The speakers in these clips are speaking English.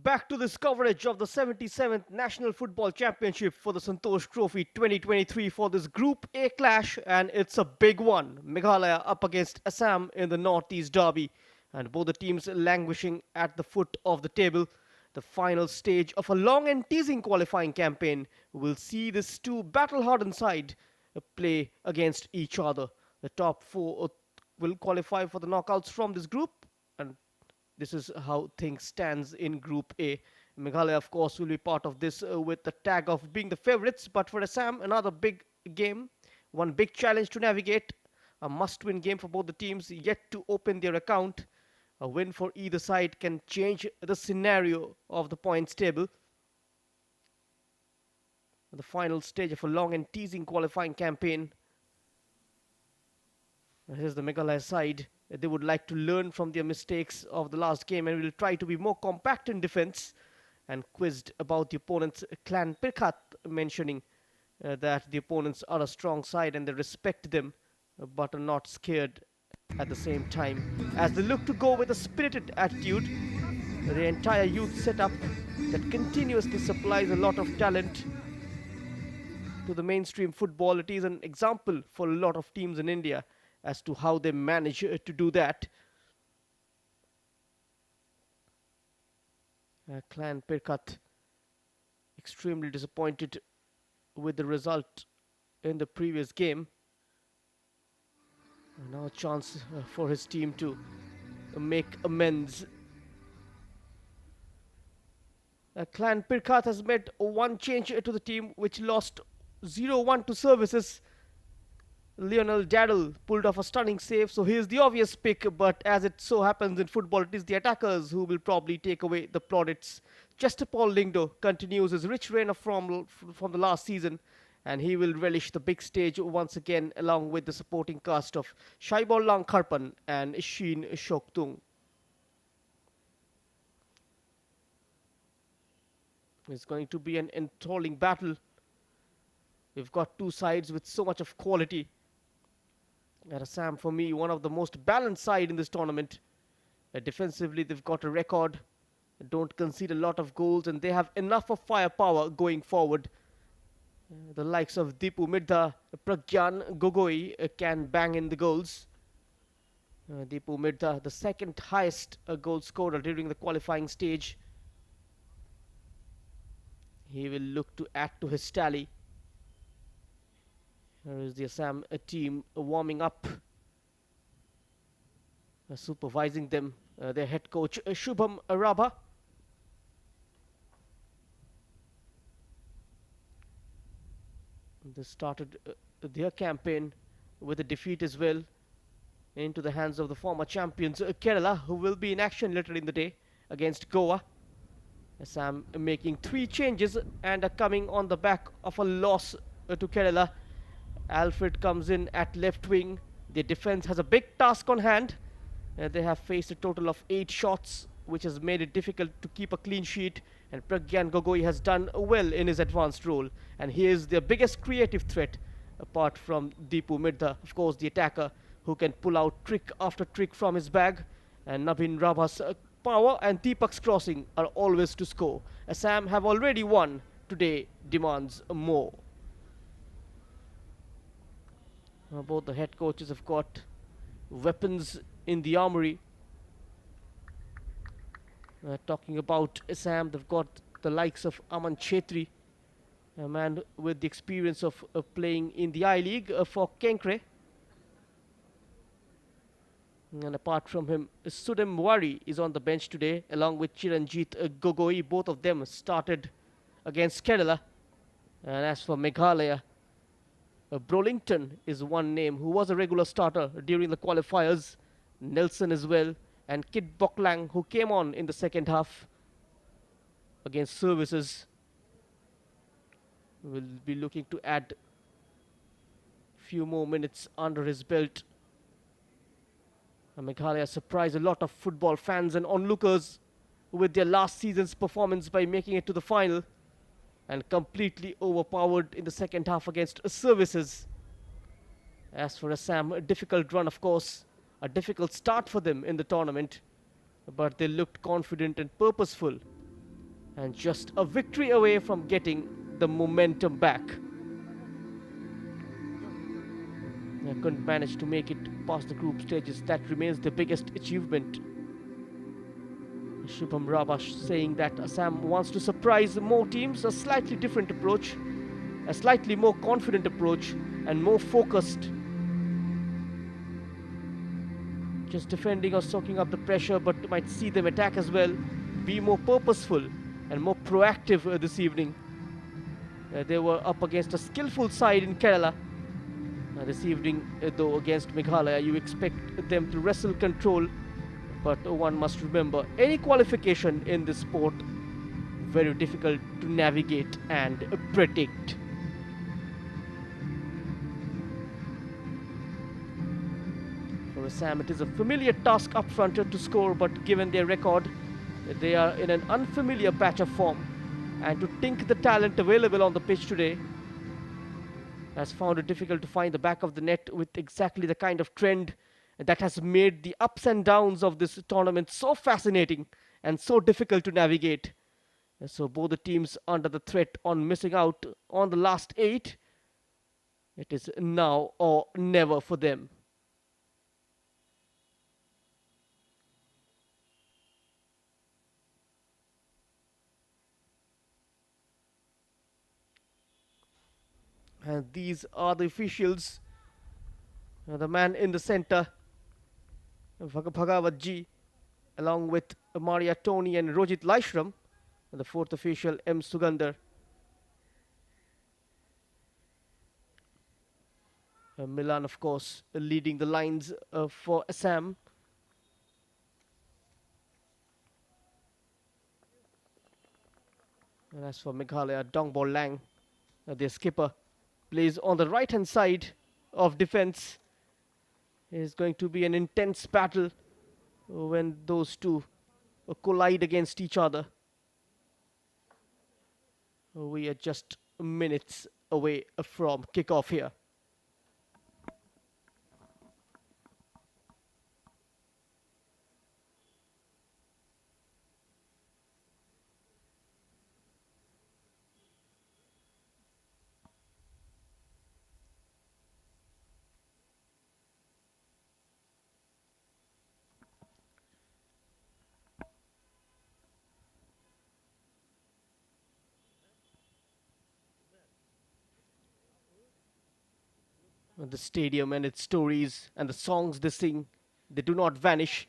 back to this coverage of the 77th National Football Championship for the Santosh Trophy 2023 for this Group A clash, and it's a big one. Meghalaya up against Assam in the Northeast Derby, and both the teams languishing at the foot of the table. The final stage of a long and teasing qualifying campaign will see these two battle-hardened sides play against each other. The top four will qualify for the knockouts from this group, and this is how things stands in Group A. Meghalaya, of course, will be part of this with the tag of being the favorites. But for Assam, another big game, one big challenge to navigate. A must-win game for both the teams yet to open their account. A win for either side can change the scenario of the points table. The final stage of a long and teasing qualifying campaign. Here's the Meghalaya side. They would like to learn from their mistakes of the last game and will try to be more compact in defense. And quizzed about the opponents, Clan Pirkhat, mentioning that the opponents are a strong side and they respect them, but are not scared at the same time, as they look to go with a spirited attitude. The entire youth setup that continuously supplies a lot of talent to the mainstream football. It is an example for a lot of teams in India as to how they manage to do that. Clan Pirkhat extremely disappointed with the result in the previous game. Now a chance for his team to make amends. Clan Pirkhat has made one change to the team, which lost 0-1 to Services. Lionel Daddle pulled off a stunning save, so he is the obvious pick, but as it so happens in football, it is the attackers who will probably take away the plaudits. Chester Paul Lingdo continues his rich reign of from the last season, and he will relish the big stage once again along with the supporting cast of Shaibol Lang Kharpan and Sheen Shoktung. It's going to be an enthralling battle. We've got two sides with so much of quality. And Assam, for me, one of the most balanced side in this tournament. Defensively, they've got a record. Don't concede a lot of goals, and they have enough of firepower going forward. The likes of Deepu Mirdha, Pragyan Gogoi can bang in the goals. Deepu Mirdha, the second highest goal scorer during the qualifying stage. He will look to add to his tally. Here is the Assam team warming up, supervising them, their head coach Shubham Rabha. They started their campaign with a defeat as well, into the hands of the former champions Kerala, who will be in action later in the day against Goa. Assam making 3 changes and are coming on the back of a loss to Kerala. Alfred comes in at left wing. The defense has a big task on hand. They have faced a total of 8 shots, which has made it difficult to keep a clean sheet. And Pragyan Gogoi has done well in his advanced role. And he is their biggest creative threat, apart from Deepu Mirdha, of course, the attacker, who can pull out trick after trick from his bag. And Nabin Rabha's power and Deepak's crossing are always to score. Assam have already won. Today demands more. Both the head coaches have got weapons in the armory. Talking about Assam, they've got the likes of Aman Chetri, a man with the experience of playing in the I-League for Kenkre. And apart from him, Sudem Wari is on the bench today, along with Chiranjit Gogoi. Both of them started against Kerala. And as for Meghalaya, Brolington is one name who was a regular starter during the qualifiers. Nelson as well, and Kit Boklang, who came on in the second half against Services, will be looking to add few more minutes under his belt. Meghalaya surprised a lot of football fans and onlookers with their last season's performance by making it to the final, and completely overpowered in the second half against Services. As for Assam, a difficult run, of course, a difficult start for them in the tournament, but they looked confident and purposeful and just a victory away from getting the momentum back. They couldn't manage to make it past the group stages. That remains the biggest achievement. Shubham Rabash saying that Assam wants to surprise more teams, a slightly different approach, a slightly more confident approach, and more focused. Just defending or soaking up the pressure, but might see them attack as well. Be more purposeful and more proactive this evening. They were up against a skillful side in Kerala. This evening, though, against Meghalaya, you expect them to wrestle control. But one must remember, any qualification in this sport, very difficult to navigate and predict. For Assam, it is a familiar task up front to score, but given their record, they are in an unfamiliar patch of form. And to think the talent available on the pitch today has found it difficult to find the back of the net with exactly the kind of trend that has made the ups and downs of this tournament so fascinating and so difficult to navigate. So both the teams under the threat on missing out on the last 8. It is now or never for them. And these are the officials. The man in the center, Bhagavat along with Maria Tony and Rojit Laishram, and the fourth official, M. Sugandar. Milan, of course, leading the lines for Assam. And as for Meghalaya, Dongbol Lang, their skipper, plays on the right-hand side of defense. It is going to be an intense battle when those two collide against each other. We are just minutes away from kickoff here. The stadium and its stories and the songs they sing, they do not vanish.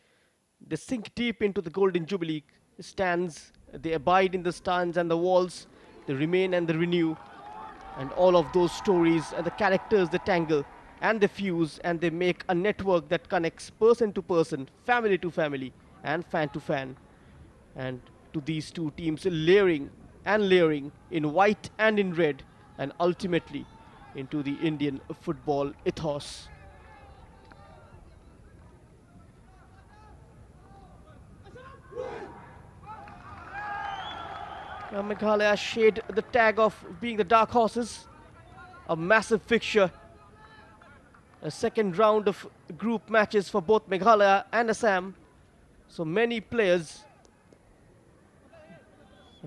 They sink deep into the Golden Jubilee stands. They abide in the stands and the walls. They remain and they renew. And all of those stories and the characters they tangle and they fuse and they make a network that connects person to person, family to family, and fan to fan. And to these two teams layering and layering in white and in red, and ultimately into the Indian football ethos. Meghalaya shade the tag of being the dark horses. A massive fixture. A second round of group matches for both Meghalaya and Assam. So many players.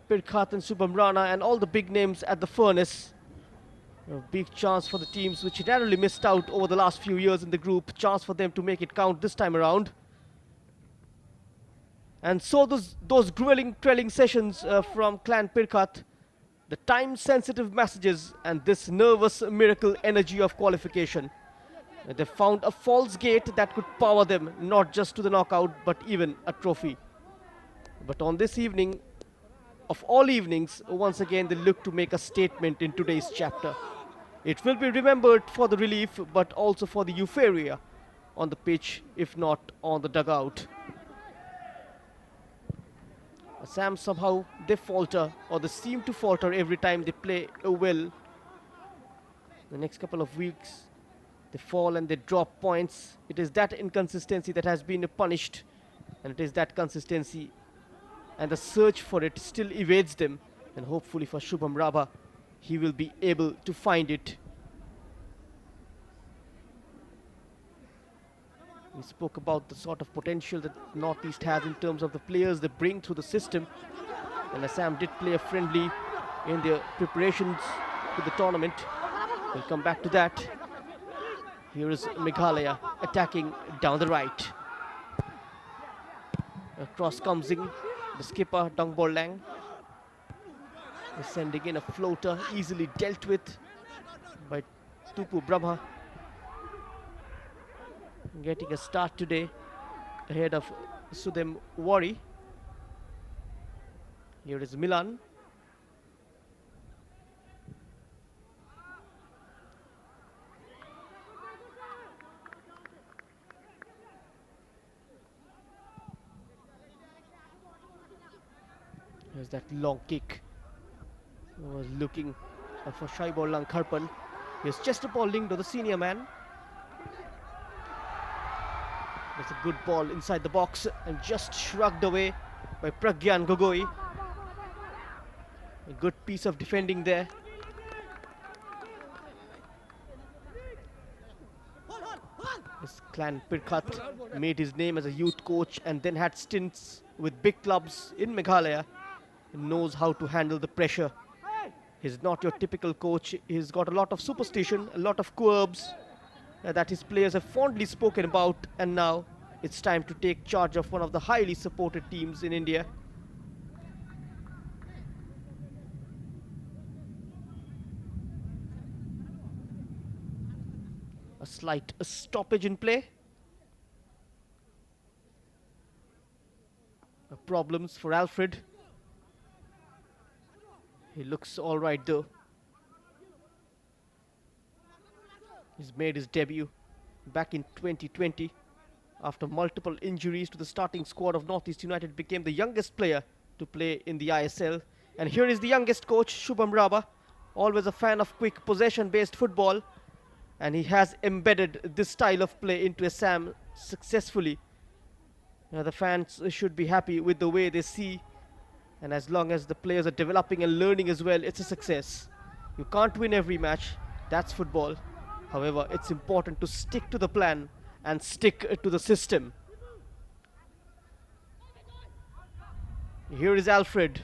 Pirkhat and Subham Rana and all the big names at the furnace. A big chance for the teams which narrowly missed out over the last few years in the group. Chance for them to make it count this time around. And so those grueling trailing sessions from Clan Pirkhat, the time-sensitive messages and this nervous miracle energy of qualification. They found a false gate that could power them not just to the knockout but even a trophy. But on this evening, of all evenings, once again they look to make a statement in today's chapter. It will be remembered for the relief, but also for the euphoria on the pitch, if not on the dugout. Assam somehow they falter, or they seem to falter every time they play well. The next couple of weeks, they fall and they drop points. It is that inconsistency that has been punished, and it is that consistency and the search for it still evades them. And hopefully for Shubham Rabha, he will be able to find it. We spoke about the sort of potential that Northeast has in terms of the players they bring through the system. And Assam did play a friendly in their preparations to the tournament. We'll come back to that. Here is Meghalaya attacking down the right. Across comes in the skipper, Dongbor Lang. Sending in a floater, easily dealt with by Tupu Brahma. Getting a start today ahead of Sudhem Wari. Here is Milan. Here's that long kick. Was looking for Shaibor Lang Kharpan. Here's Chesterpaul Lingdo, the senior man. There's a good ball inside the box and just shrugged away by Pragyan Gogoi. A good piece of defending there. This Clan Pirkhat made his name as a youth coach and then had stints with big clubs in Meghalaya. He knows how to handle the pressure. He's not your typical coach. He's got a lot of superstition, a lot of quirks that his players have fondly spoken about, and now it's time to take charge of one of the highly supported teams in India. A slight stoppage in play. Problems for Alfred. He looks all right though. He's made his debut back in 2020. After multiple injuries to the starting squad of Northeast United, became the youngest player to play in the ISL. And here is the youngest coach, Shubham Raba, always a fan of quick possession-based football. And he has embedded this style of play into Assam successfully. The fans should be happy with the way they see. And as long as the players are developing and learning as well, it's a success. You can't win every match. That's football. However, it's important to stick to the plan and stick to the system. Here is Alfred.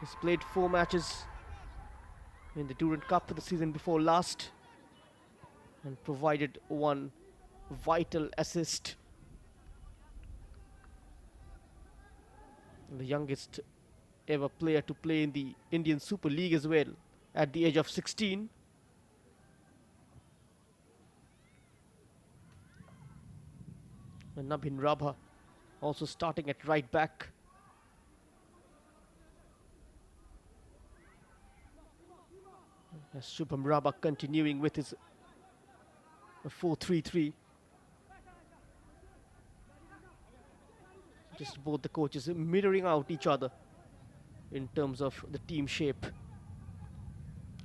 He's played 4 matches in the Durand Cup the season before last and provided 1 vital assist. The youngest ever player to play in the Indian Super League as well at the age of 16. And Nabhin Rabha also starting at right back. As Shubham Rabha continuing with his 4-3-3. Just both the coaches mirroring out each other in terms of the team shape.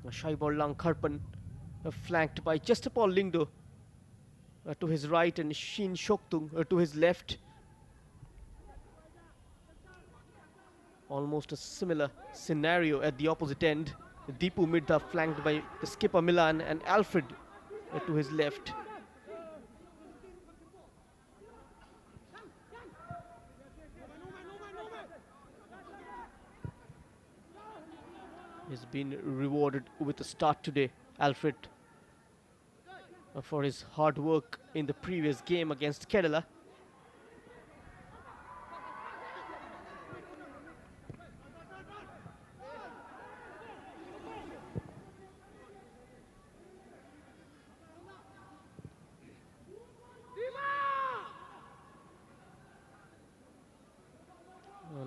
Shaibor Lang Kharpan flanked by Chesterpaul Lingdo to his right and Shin Shoktung to his left. Almost a similar scenario at the opposite end. Deepu Midha flanked by the skipper Milan and Alfred to his left. He's been rewarded with a start today, Alfred, for his hard work in the previous game against Kerala.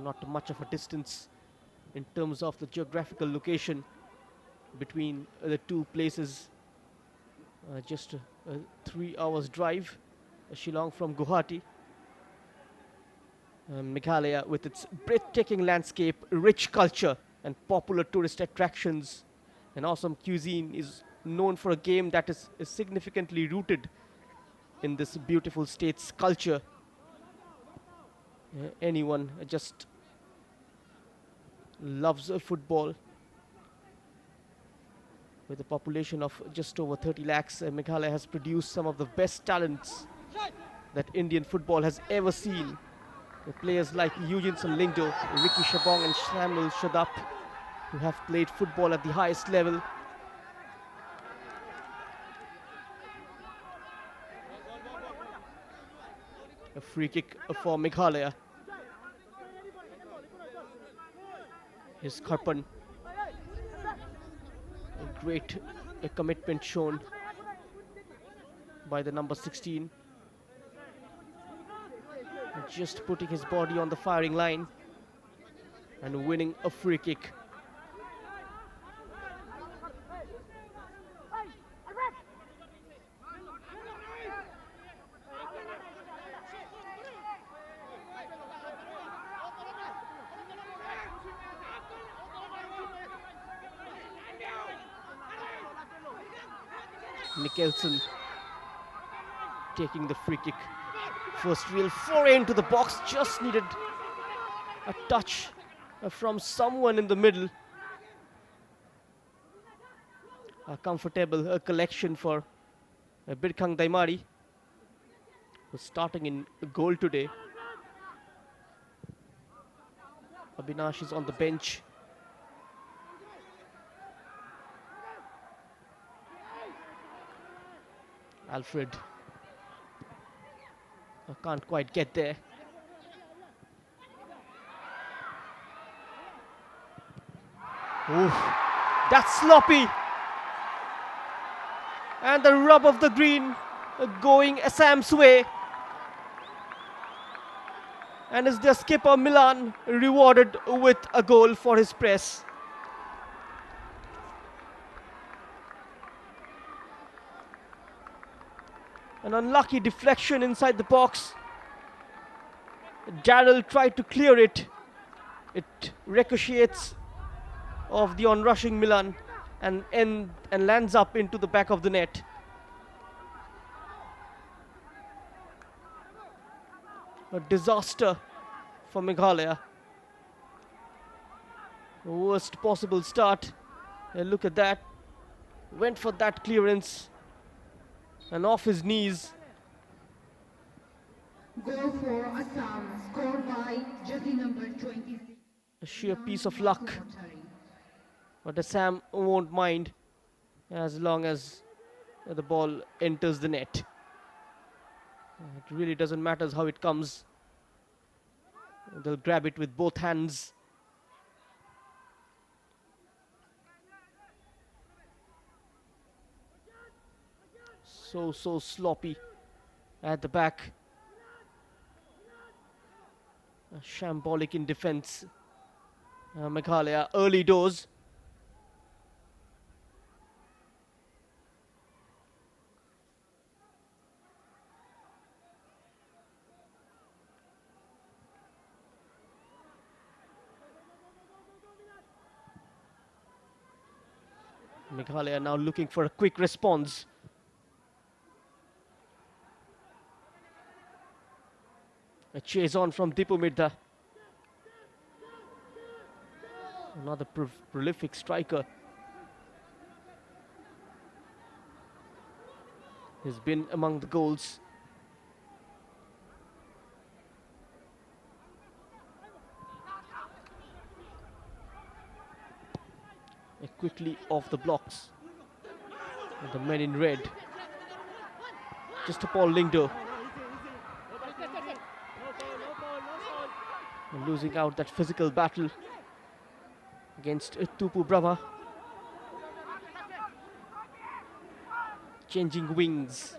Not much of a distance in terms of the geographical location between the two places. Just a 3 hours drive, Shillong from Guwahati. Meghalaya, with its breathtaking landscape, rich culture and popular tourist attractions and awesome cuisine, is known for a game that is significantly rooted in this beautiful state's culture. Anyone just loves football. With a population of just over 30 lakhs, Meghalaya has produced some of the best talents that Indian football has ever seen. The players like Eugene Lingdo, Ricky Shabong and Samuel Shadap, who have played football at the highest level. A free kick for Meghalaya. His Karpan. A great commitment shown by the number 16. Just putting his body on the firing line and winning a free kick. Nicholson taking the free kick. First real foray into the box, just needed a touch from someone in the middle. A comfortable collection for Birkhang Daimari, who's starting in goal today. Abhinash is on the bench. Alfred can't quite get there. Oof, that's sloppy. And the rub of the green going Assam's way. And is their skipper Milan rewarded with a goal for his press. An unlucky deflection inside the box. Darrell tried to clear it. It ricochets off the onrushing Milan and lands up into the back of the net. A disaster for Meghalaya. Worst possible start. Look at that. Went for that clearance. And off his knees. Goal for Assam, scored by jersey number 26. A sheer piece of luck. But Assam won't mind as long as the ball enters the net. It really doesn't matter how it comes. They'll grab it with both hands. So sloppy at the back. Shambolic in defense. Meghalaya early doors. Meghalaya now looking for a quick response. A chase on from Dipu Mirda. Another prolific striker. He's been among the goals. Quickly off the blocks. And the men in red. Just to Paul Lingdo. And losing out that physical battle against Tupu Brahma. Changing wings.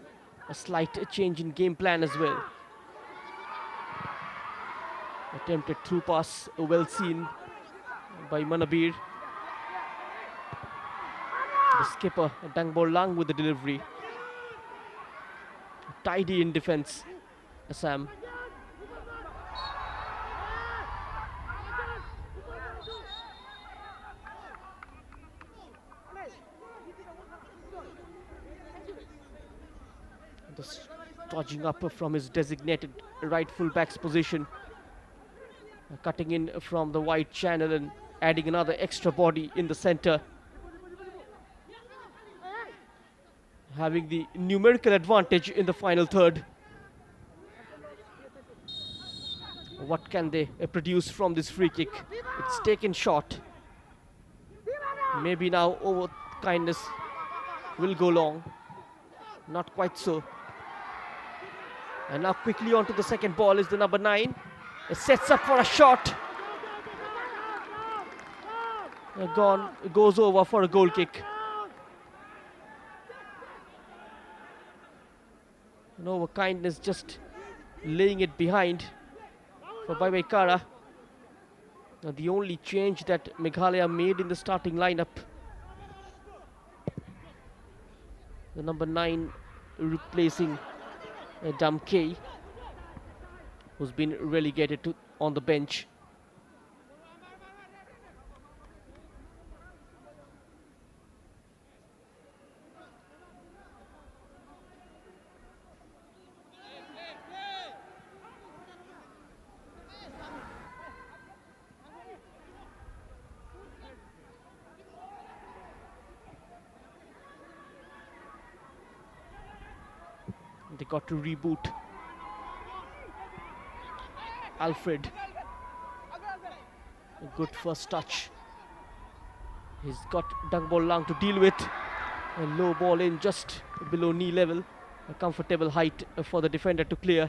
A slight change in game plan as well. Attempted through pass, well seen by Manabir. The skipper, Dangbor Lang with the delivery. Tidy in defense, Assam. Just dodging up from his designated right full-back's position. Cutting in from the wide channel and adding another extra body in the center. Having the numerical advantage in the final third. What can they produce from this free kick? It's taken short. Maybe now over kindness will go long. Not quite so. And now quickly onto the second ball is the number 9. It sets up for a shot. Gone. It goes over for a goal kick. And over kindness just laying it behind for Baibekara. Now the only change that Meghalaya made in the starting lineup. The number 9 replacing Damke, who's been relegated to on the bench. They got to reboot. Alfred. A good first touch. He's got dung ball long to deal with. A low ball in just below knee level. A comfortable height for the defender to clear.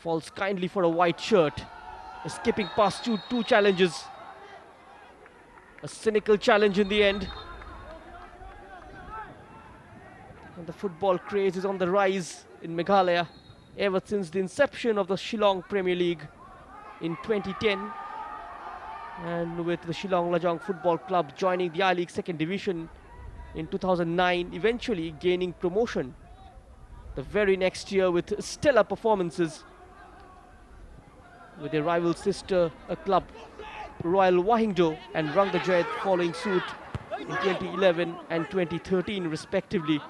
Falls kindly for a white shirt. Skipping past two challenges. A cynical challenge in the end. And the football craze is on the rise in Meghalaya ever since the inception of the Shillong Premier League in 2010, and with the Shillong Lajong Football Club joining the I-League Second Division in 2009, eventually gaining promotion the very next year with stellar performances with their rival sister club Royal Wahingdo and Rangdajoy following suit in 2011 and 2013 respectively.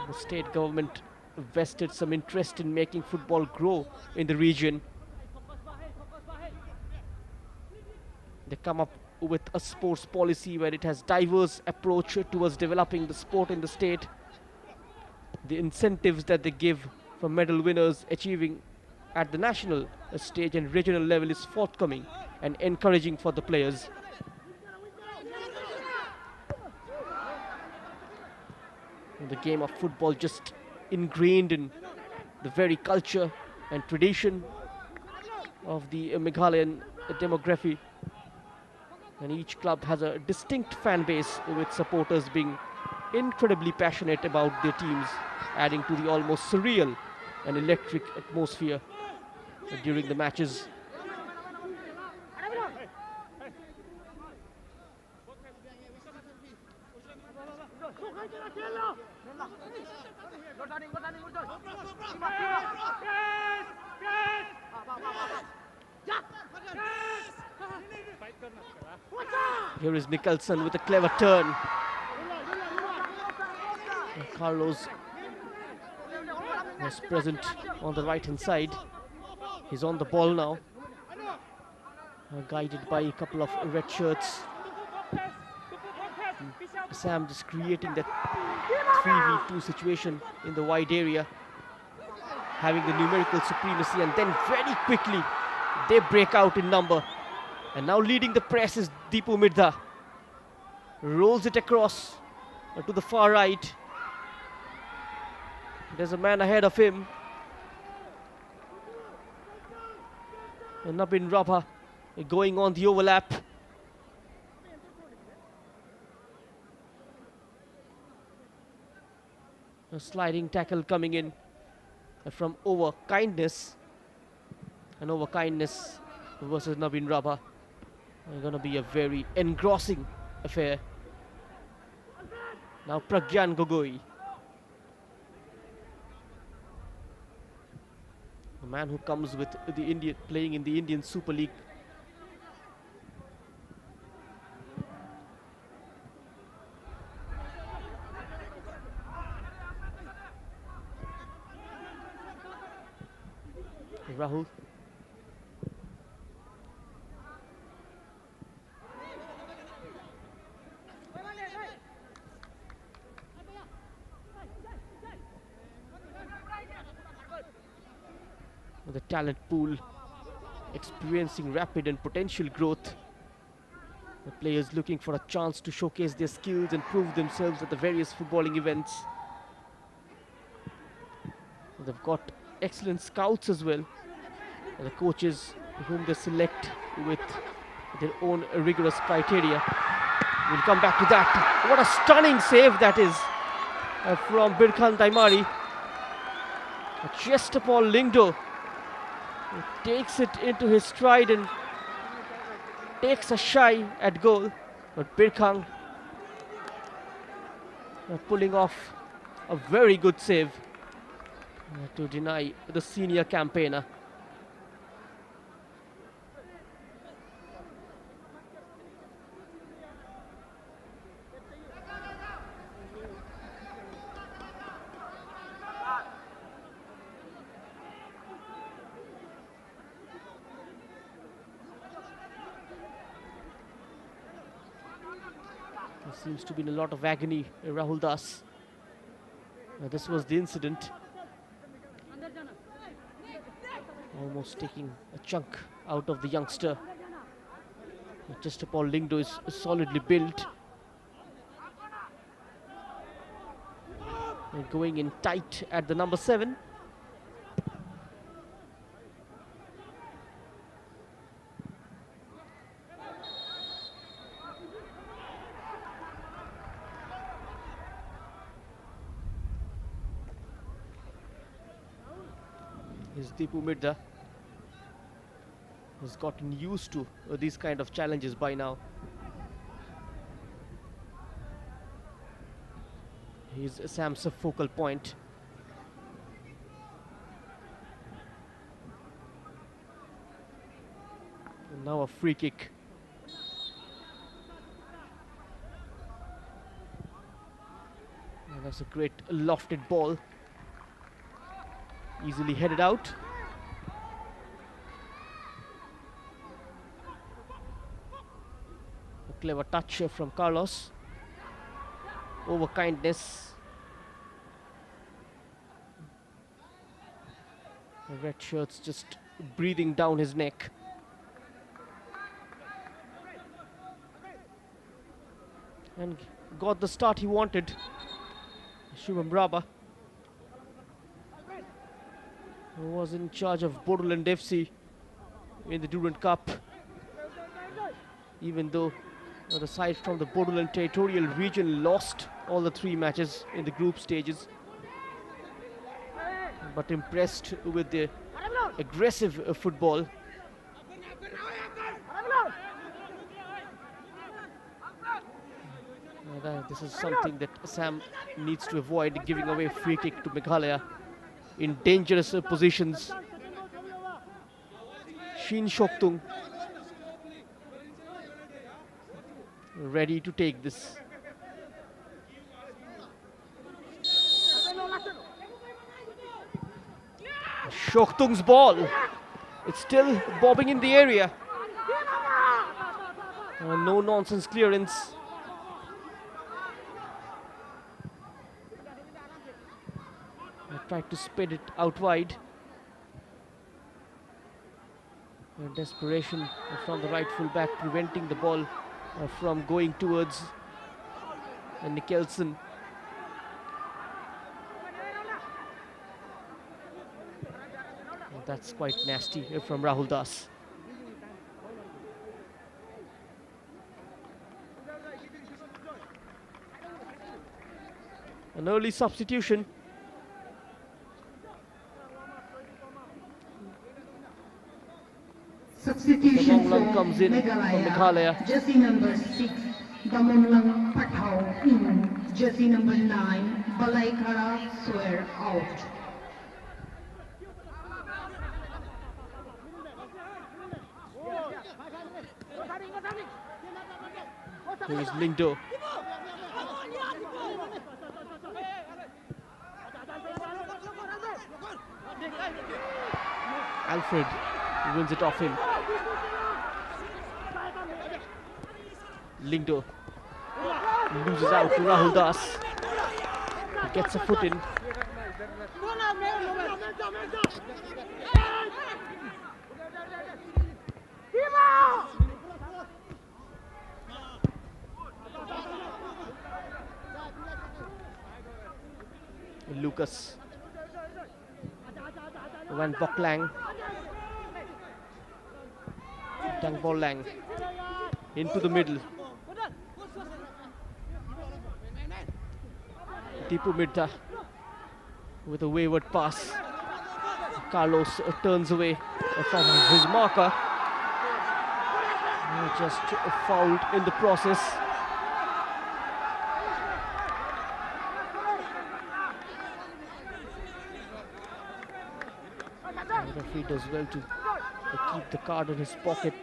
The state government vested some interest in making football grow in the region. They come up with a sports policy where it has diverse approach towards developing the sport in the state. The incentives that they give for medal winners achieving at the national stage and regional level is forthcoming and encouraging for the players. The game of football just ingrained in the very culture and tradition of the Meghalayan demography, and each club has a distinct fan base with supporters being incredibly passionate about their teams, adding to the almost surreal and electric atmosphere during the matches. Here is Nicholson with a clever turn. And Carlos was present on the right hand side. He's on the ball now, guided by a couple of red shirts. Assam just creating that 3v2 situation in the wide area, having the numerical supremacy, and then very quickly they break out in number. And now leading the press is Deepu Mirdha. Rolls it across to the far right. There's a man ahead of him. And Nabin Rabha going on the overlap. A sliding tackle coming in from Over Kindness. And Over Kindness versus Nabin Rabha. Going to be a very engrossing affair. Now Pragyan Gogoi, a man who comes with the Indian, playing in the Indian Super League. Rahul. talent pool experiencing rapid and potential growth. The players looking for a chance to showcase their skills and prove themselves at the various footballing events. They've got excellent scouts as well. The coaches whom they select with their own rigorous criteria. We'll come back to that. What a stunning save that is from Birkhan Daimari. Just upon Lingdo. He takes it into his stride and takes a shy at goal. But Birkhang pulling off a very good save to deny the senior campaigner. There seems to be in a lot of agony, Rahul Das. This was the incident. Almost taking a chunk out of the youngster. Just upon Lingdo is solidly built. And going in tight at the number 7. Is Deepu Mirza. Has gotten used to these kind of challenges by now. He's Assam's focal point. And now a free kick. And that's a great lofted ball. Easily headed out. A clever touch from Carlos. Over kindness. The red shirt's just breathing down his neck. And got the start he wanted. Shubham Raba, who was in charge of Bodoland FC in the Durand Cup. Even though the side from the Bodoland territorial region lost all the 3 matches in the group stages, but impressed with the aggressive football. This is something that Assam needs to avoid, giving away a free kick to Meghalaya in dangerous positions. Shin Shoktung ready to take this. Shoktung's ball. It's still bobbing in the area. No nonsense clearance. Tried to spin it out wide. Desperation from the right full back, preventing the ball from going towards Nikkelsen. That's quite nasty from Rahul Das. An early substitution. Substitution for comes in Meghalaya. Jersey number 6, Damonlang Pathau in. Jersey number 9, Balaikara Swear out. Here is Lingdo. Alfred wins it off him. Lingdo loses out to Rahul Das. He gets a foot in. Lucas. Van Bok Lang. Tang Bol Lang. Into the middle. Tipu Mirta with a wayward pass. Carlos turns away from his marker. Just fouled in the process. The referee does well to keep the card in his pocket.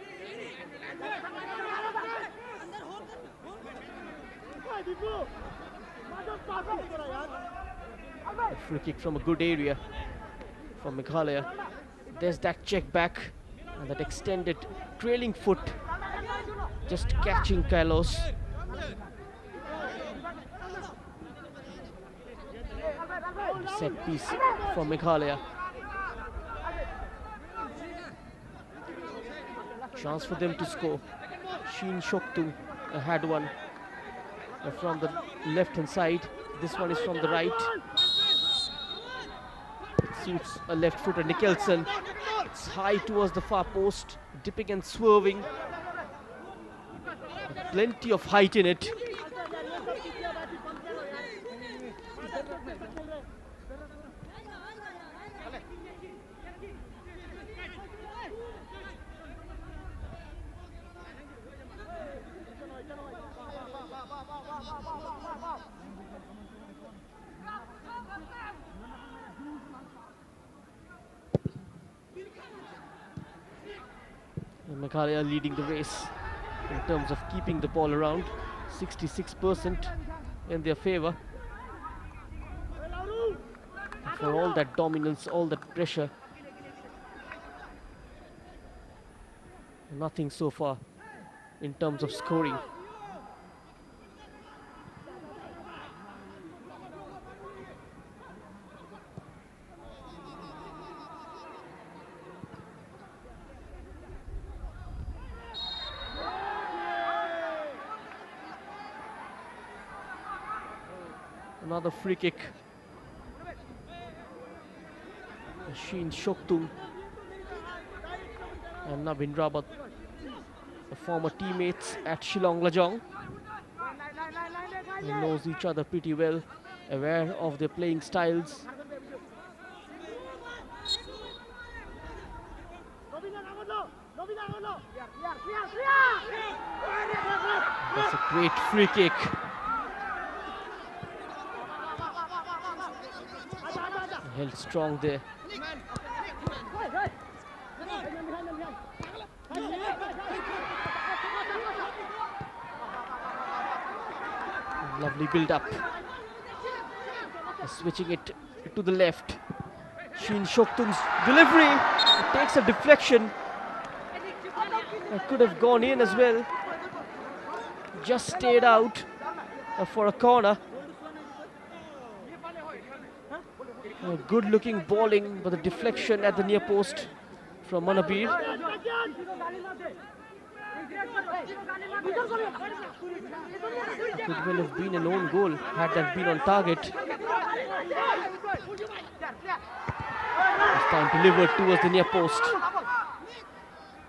A free kick from a good area from Meghalaya. There's that check back and that extended trailing foot, just catching Carlos. Set piece for Meghalaya. Chance for them to score. Sheen Shoktung had one from the left hand side. This one is from the right. It suits a left footer, Nicholson. It's high towards the far post, dipping and swerving. Plenty of height in it. Meghalaya leading the race in terms of keeping the ball around, 66% in their favor. For all that dominance, all that pressure, nothing so far in terms of scoring. Another free kick. Sheen Shoktung and Navin Rabat, the former teammates at Shillong Lajong. They knows each other pretty well, aware of their playing styles. That's a great free kick. Held strong there. Lovely build up. Switching it to the left. Sheen Shoktung's delivery. It takes a deflection. It could have gone in as well. Just stayed out for a corner. Good looking bowling, but the deflection at the near post from Manabir. Could well have been an own goal had that been on target. This time delivered towards the near post.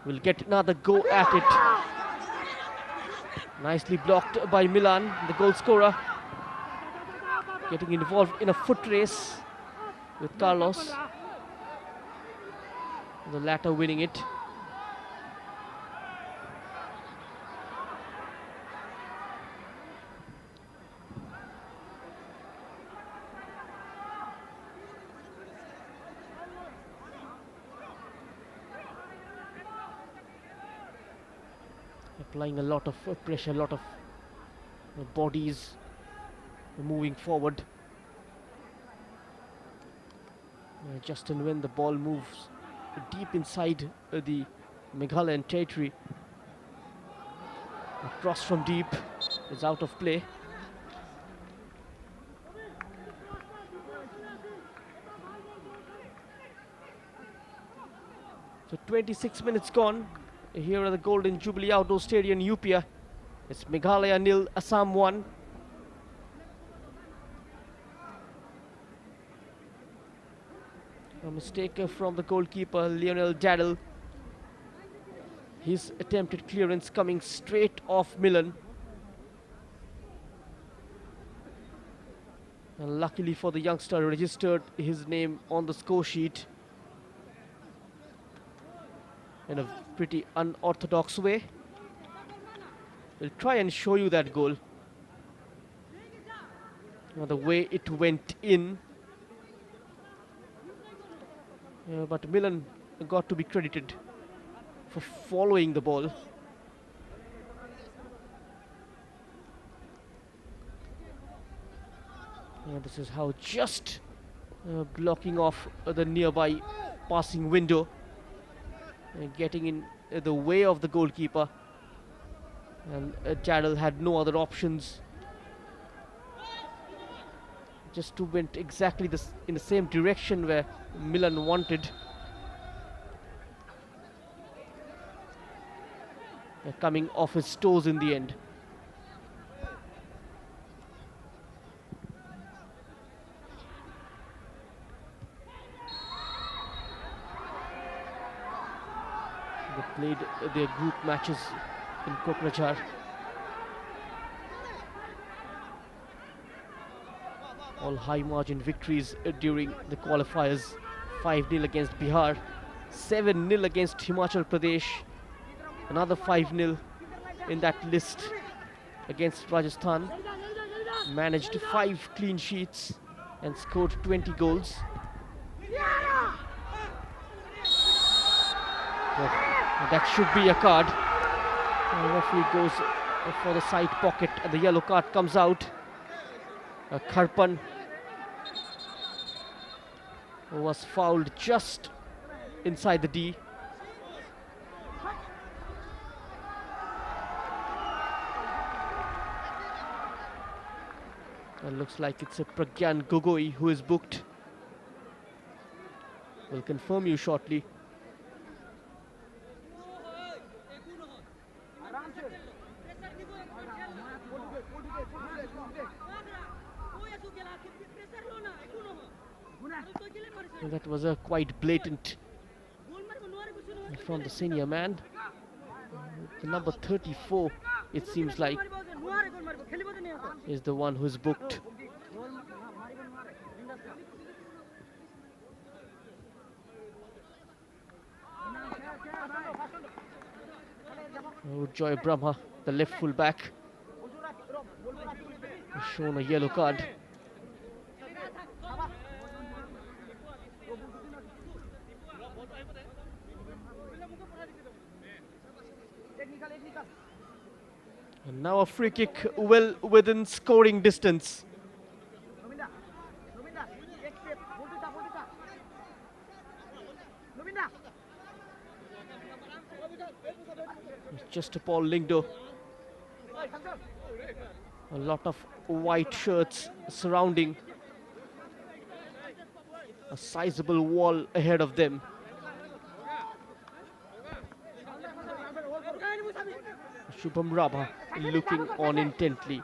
We'll get another go at it. Nicely blocked by Milan, the goal scorer. Getting involved in a foot race with Carlos, the latter winning it. Applying a lot of pressure, a lot of bodies moving forward. Just and when the ball moves deep inside the Meghalayan territory, a cross from deep is out of play. So 26 minutes gone here at the Golden Jubilee Outdoor Stadium, Upia. It's Meghalaya 0, Assam 1. A mistake from the goalkeeper, Lionel Daddle. His attempted clearance coming straight off Milan. And luckily for the youngster, registered his name on the score sheet in a pretty unorthodox way. We'll try and show you that goal. The way it went in. But Milan got to be credited for following the ball. This is how just blocking off the nearby passing window and getting in the way of the goalkeeper. And Daddle had no other options. Just went exactly in the same direction where Milan wanted. Coming off his toes in the end. They played their group matches in Kokrajhar. All high margin victories during the qualifiers. 5-0 against Bihar, 7-0 against Himachal Pradesh, another 5-0 in that list against Rajasthan. Managed 5 clean sheets and scored 20 goals. That should be a card. The referee goes for the side pocket and the yellow card comes out. Kharpan was fouled just inside the D. It looks like it's a Pragyan Gogoi who is booked. We'll confirm you shortly. And that was a quite blatant from the senior man. The number 34, it seems like, is the one who's booked. Oh, Joy Brahma, the left full back, shown a yellow card. And now a free kick well within scoring distance. It's just a Paul Lingdo. A lot of white shirts surrounding. A sizable wall ahead of them. Shubham Rabha looking on intently.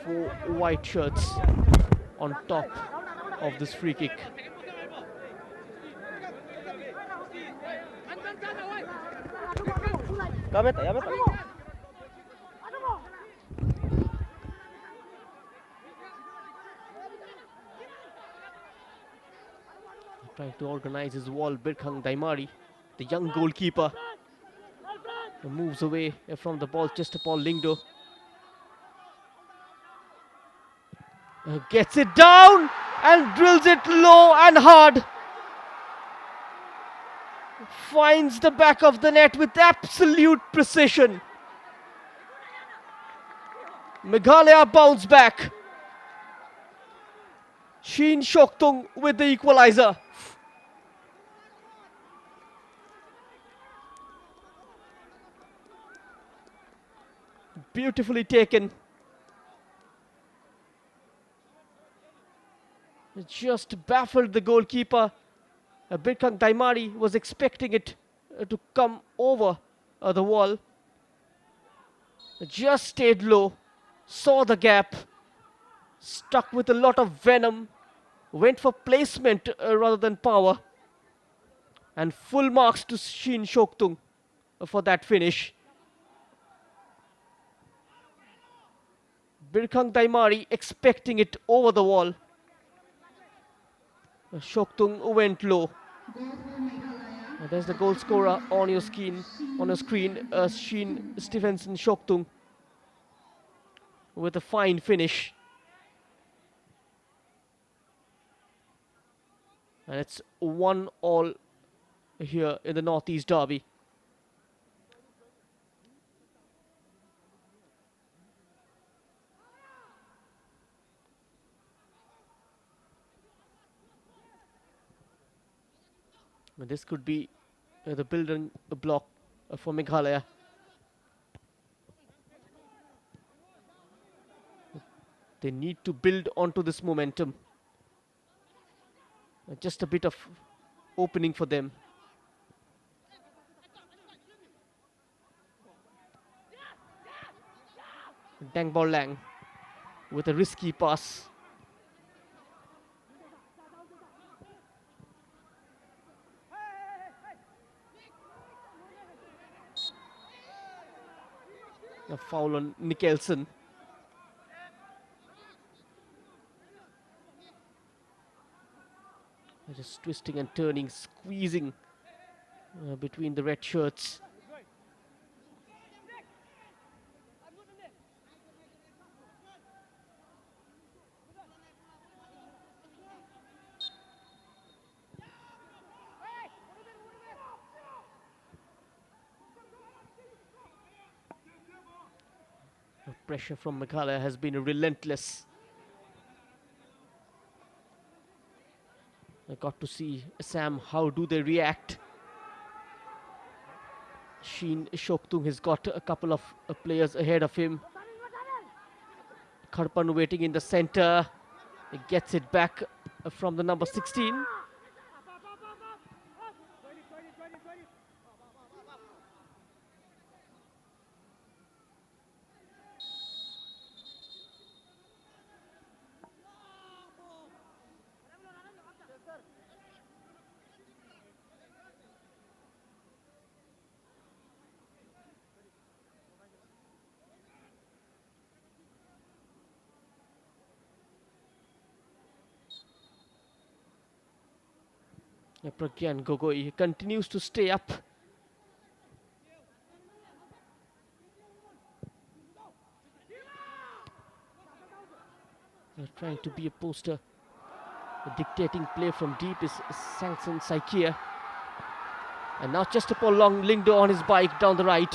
Four white shirts on top of this free kick. Trying to organize his wall, Birkhang Daimari, the young goalkeeper, moves away from the ball. Just Paul Lingdo gets it down and drills it low and hard. Finds the back of the net with absolute precision. Meghalaya bounce back. Sheen Shoktung with the equalizer. Beautifully taken. It just baffled the goalkeeper. Birkhang Daimari was expecting it to come over the wall. It just stayed low, saw the gap Struck with a lot of venom. Went for placement rather than power. And full marks to Shin Shoktung for that finish. Birkhang Daimari expecting it over the wall. Shoktung went low. There's the goal scorer on your screen. Shin Stephenson Shoktung with a fine finish. And it's 1-1 here in the Northeast Derby. And this could be the building block for Meghalaya. They need to build onto this momentum. Just a bit of opening for them. Dangball Lang with a risky pass. A foul on Nicholson. Just twisting and turning, squeezing between the red shirts. The pressure from Meghalaya has been relentless. I got to see Assam, how do they react? Shin Shoktung has got a couple of players ahead of him. Kharpan waiting in the center. He gets it back from the number 16. Pragyan Gogoi continues to stay up. They're trying to be a poster. The dictating play from deep is Sangson Saikia. And now Chesterpaul Long Lingdo on his bike down the right.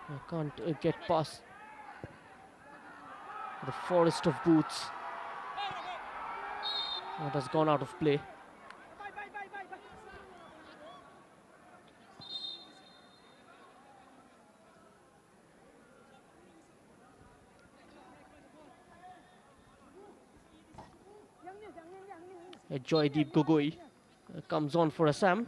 I can't get past the forest of boots. That has gone out of play. Joydeep Gogoi comes on for Assam.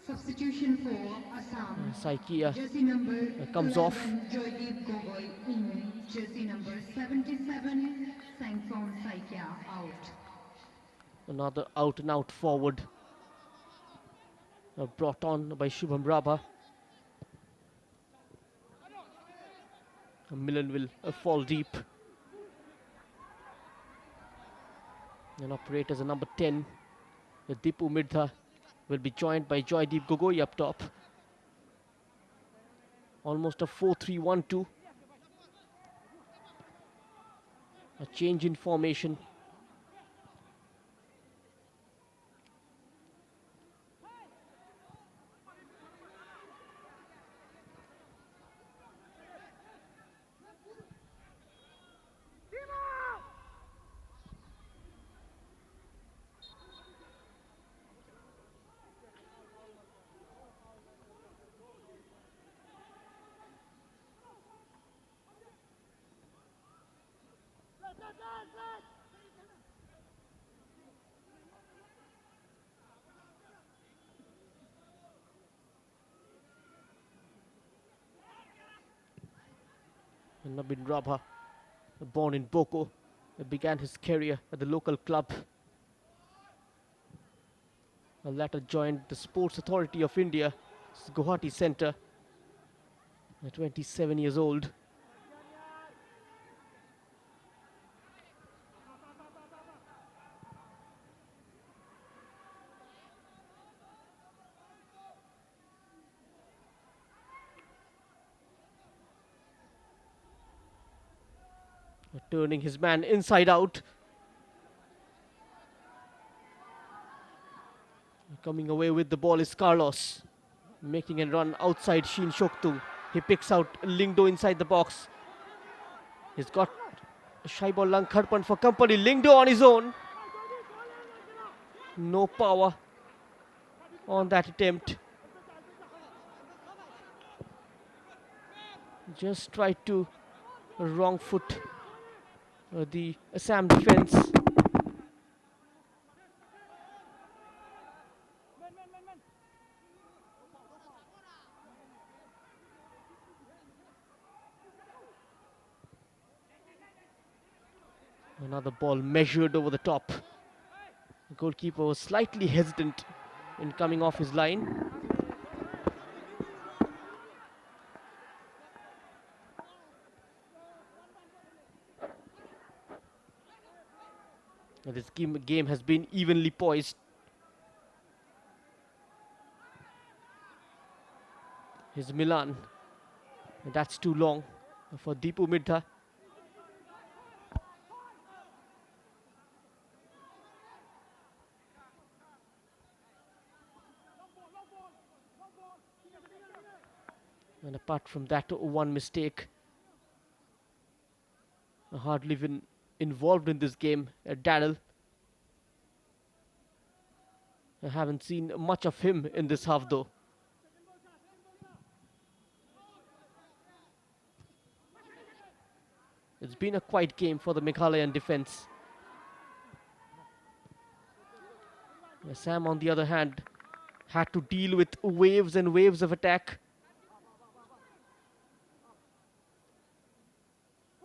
Substitution for Assam. Saikia Jersey number comes 11, off. Joydeep Gogoi in. Jersey number 77, Sangson Saikia out. Another out and out forward. Brought on by Shubham Rabha. Milan will fall deep. And operate as a number 10. Dipu Mirdha will be joined by Joydeep Gogoi up top. Almost a 4-3-1-2. A change in formation. Nabin Rabha, born in Boko, began his career at the local club. Later joined the Sports Authority of India, Guwahati Centre, at 27 years old. Turning his man inside out. Coming away with the ball is Carlos. Making a run outside Shin Shoktung. He picks out Lingdo inside the box. He's got Shaibol Langkharpan for company. Lingdo on his own. No power on that attempt. Just tried to wrong foot the Assam defense. Another ball measured over the top. The goalkeeper was slightly hesitant in coming off his line. This game has been evenly poised. Here's Milan. That's too long for Deepu Midha. And apart from that one mistake, hardly been involved in this game, Daryl. I haven't seen much of him in this half though. It's been a quiet game for the Meghalayan defense. Assam, on the other hand, had to deal with waves and waves of attack.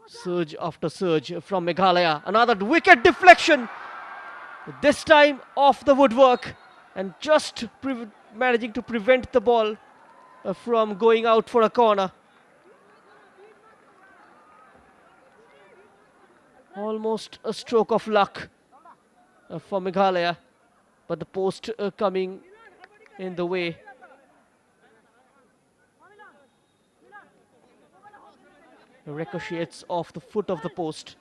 Surge after surge from Meghalaya. Another wicked deflection. This time off the woodwork and just managing to prevent the ball from going out for a corner. Almost a stroke of luck for Meghalaya, but the post coming in the way. Ricochets off the foot of the post.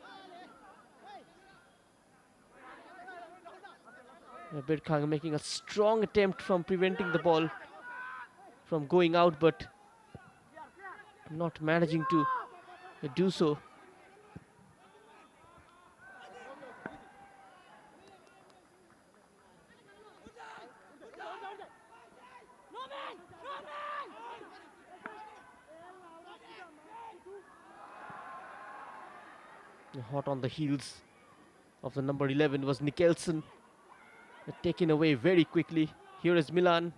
Birkhang making a strong attempt from preventing the ball from going out, but not managing to do so. Hot on the heels of the number 11 was Nicholson. Taken away very quickly. Here is Milan.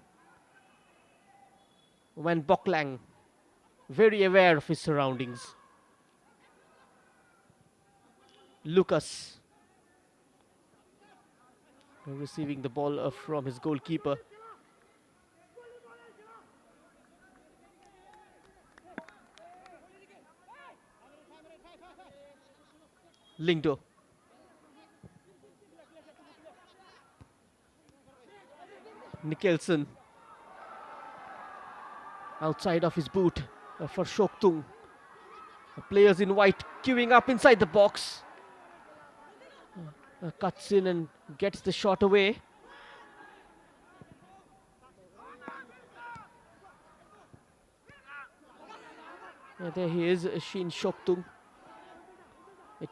Van Boklang, very aware of his surroundings. Lucas receiving the ball from his goalkeeper. Lingdo. Nicholson. Outside of his boot for Shoktung. Players in white queuing up inside the box. Cuts in and gets the shot away. There he is, Shin Shoktung.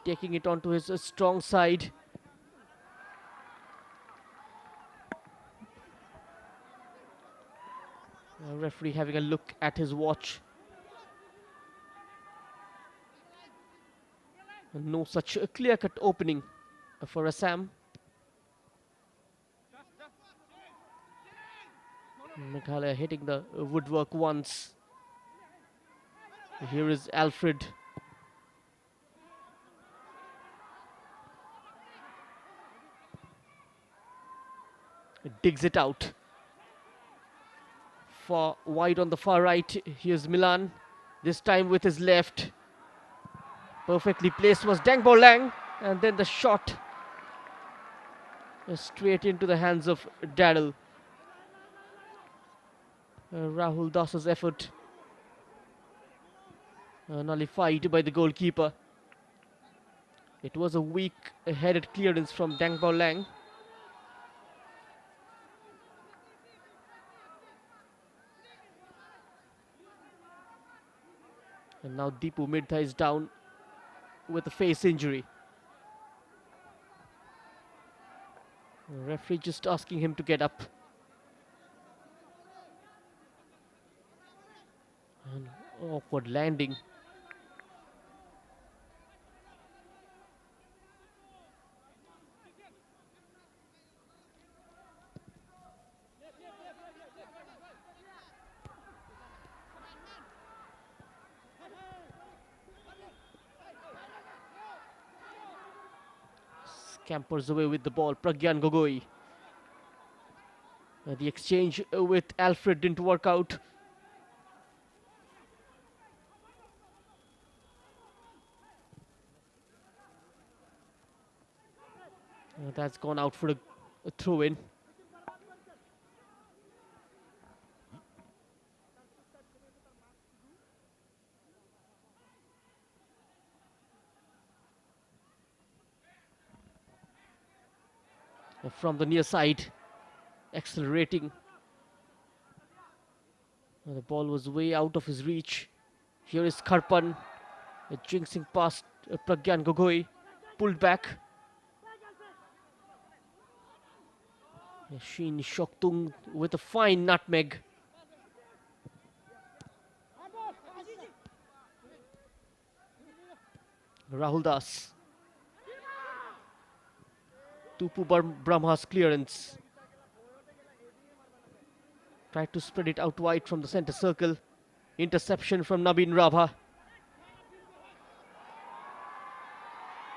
Taking it onto his strong side. Referee having a look at his watch. No such a clear-cut opening for Assam. Meghalaya hitting the woodwork once. Here is Alfred Digs it out. Far wide on the far right. Here's Milan. This time with his left. Perfectly placed was Dangbo Lang. And then the shot straight into the hands of Daryl. Rahul Das's effort nullified by the goalkeeper. It was a weak-headed clearance from Dangbo Lang. And now Deepu Midtha is down with a face injury. The referee just asking him to get up. An awkward landing. Scampers away with the ball. Pragyan Gogoi. The exchange with Alfred didn't work out. That's gone out for a throw in. From the near side, accelerating. The ball was way out of his reach. Here is Kharpan, jinxing past Pragyan Gogoi, pulled back. Shin Shoktung with a fine nutmeg. Rahul Das. Tupu Brahma's clearance. Tried to spread it out wide from the center circle. Interception from Nabin Rabha.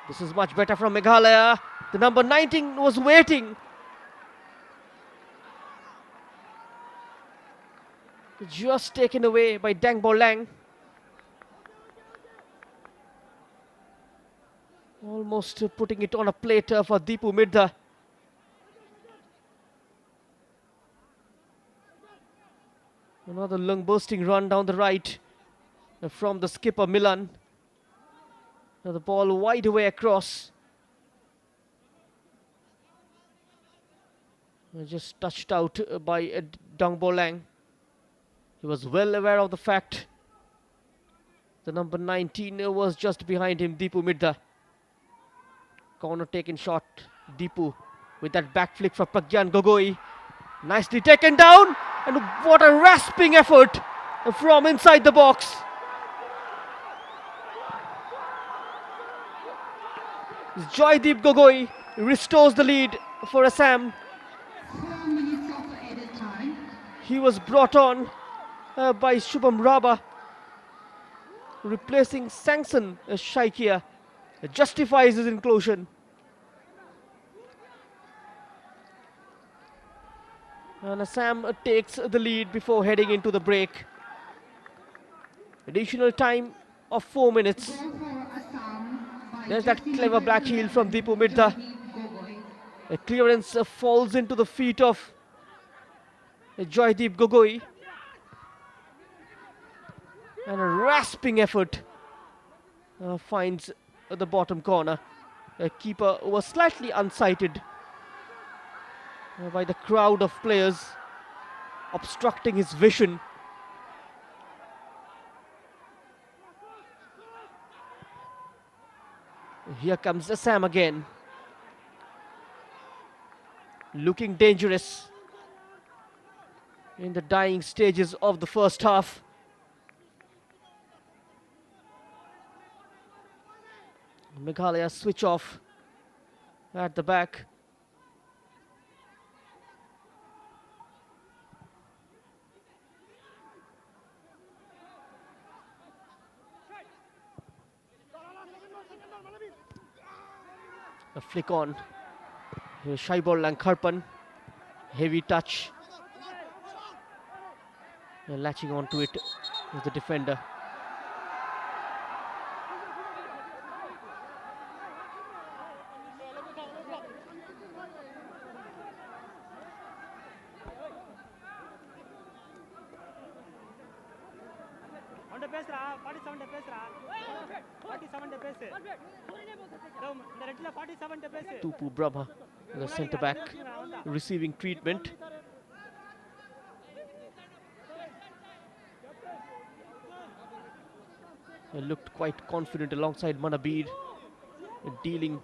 This is much better from Meghalaya. The number 19 was waiting. Just taken away by Dangbo Lang. Almost putting it on a plate for Deepu Midtha. Another lung bursting run down the right from the skipper Milan. Now the ball wide away across. Just touched out by Dangbo Lang. He was well aware of the fact the number 19 was just behind him, Deepu Midtha. Corner taken shot, Deepu with that back flick for Pragyan Gogoi. Nicely taken down, and what a rasping effort from inside the box. Joydeep Gogoi restores the lead for Assam. 4 minutes of added time. He was brought on by Shubham Rabha, replacing Sanction Shaikia. Justifies his inclusion. And Assam takes the lead before heading into the break. Additional time of 4 minutes. Goal for Assam by There's that jersey clever number black heel 11, from Deepu Midtha. Joydeep Gogoi. A clearance falls into the feet of Joydeep Gogoi. And a rasping effort finds the bottom corner. The keeper was slightly unsighted by the crowd of players obstructing his vision. Here comes Assam again, looking dangerous in the dying stages of the first half. Meghalaya switch off at the back. A flick on. Here's Shaibol Langkarpan. Heavy touch. Latching onto it is the defender. Tupu Brahma, the centre back, receiving treatment. Looked quite confident alongside Manabir, dealing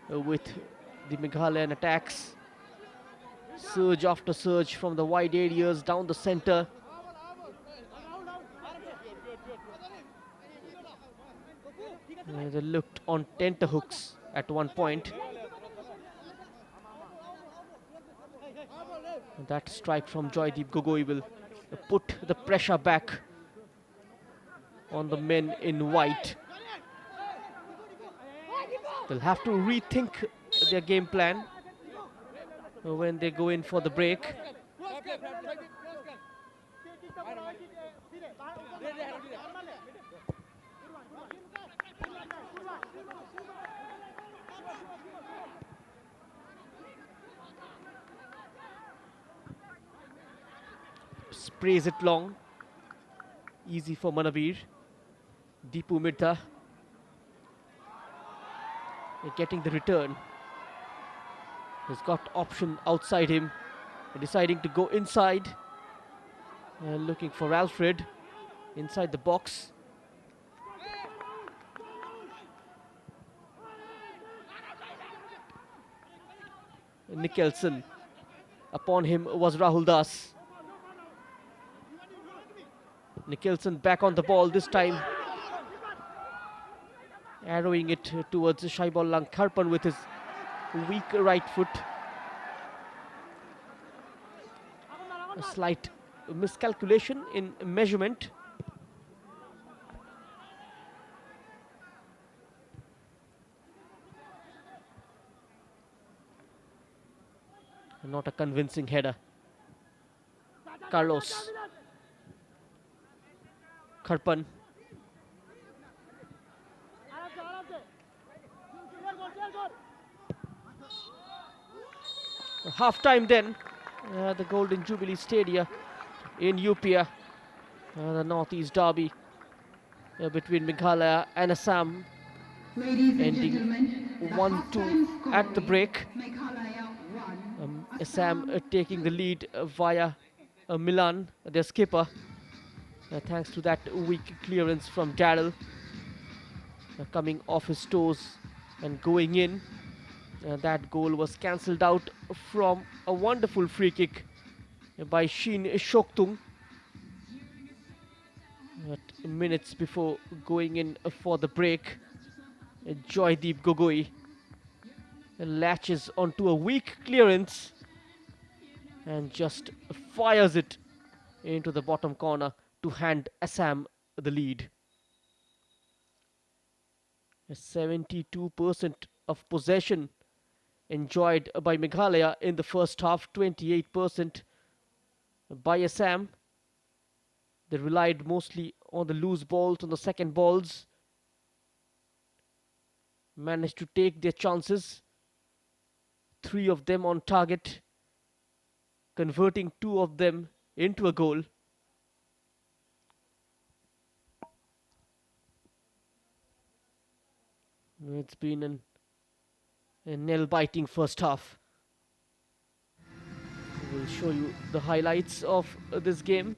with the Meghalayan attacks. Surge after surge from the wide areas down the centre. They looked on tenterhooks at one point. That strike from Joydeep Gogoi will put the pressure back on the men in white. They'll have to rethink their game plan when they go in for the break. Sprays it long. Easy for Manabir. Deepu Midha getting the return. He's got option outside him. Deciding to go inside. Looking for Alfred inside the box. Nicholson. Upon him was Rahul Das. Nicholson back on the ball this time. Arrowing it towards Shaibollang Kharpan with his weak right foot. A slight miscalculation in measurement. Not a convincing header. Carlos. Kharpan. Half time then. The Golden Jubilee Stadium in Upia. The Northeast Derby between Meghalaya and Assam. Ending 1-2 at the break. Assam taking the lead via Milan, their skipper. Thanks to that weak clearance from Daryl. Coming off his toes and going in. That goal was cancelled out from a wonderful free kick by Shin Shoktung. Minutes before going in for the break, Joydeep Gogoi latches onto a weak clearance and just fires it into the bottom corner to hand Assam the lead. 72% of possession enjoyed by Meghalaya in the first half, 28% by Assam. They relied mostly on the loose balls, on the second balls. Managed to take their chances. 3 of them on target, converting 2 of them into a goal. It's been a nail-biting first half. We'll show you the highlights of this game.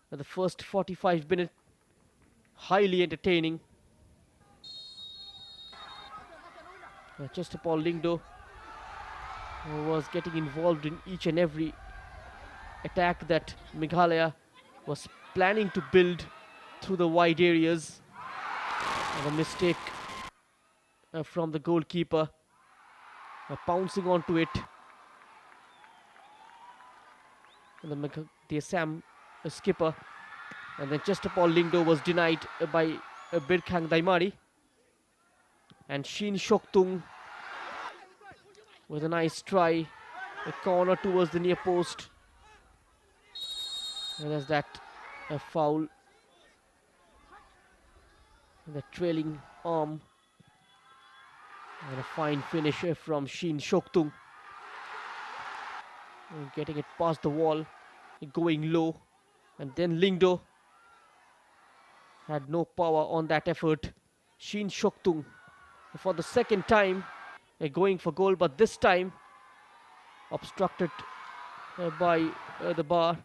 The first 45 minutes, highly entertaining. Chestapal Lingdo was getting involved in each and every attack that Meghalaya was planning to build through the wide areas. And a mistake from the goalkeeper, pouncing onto it. And the Assam skipper, and then Chestapal Lingdo was denied by Birkhang Daimari. And Shin Shoktung with a nice try A corner towards the near post. And there's that a foul. The trailing arm. And a fine finish from Shin Shoktung. Getting it past the wall. Going low. And then Lingdo had no power on that effort. Shin Shoktung for the second time going for goal, but this time obstructed by the bar.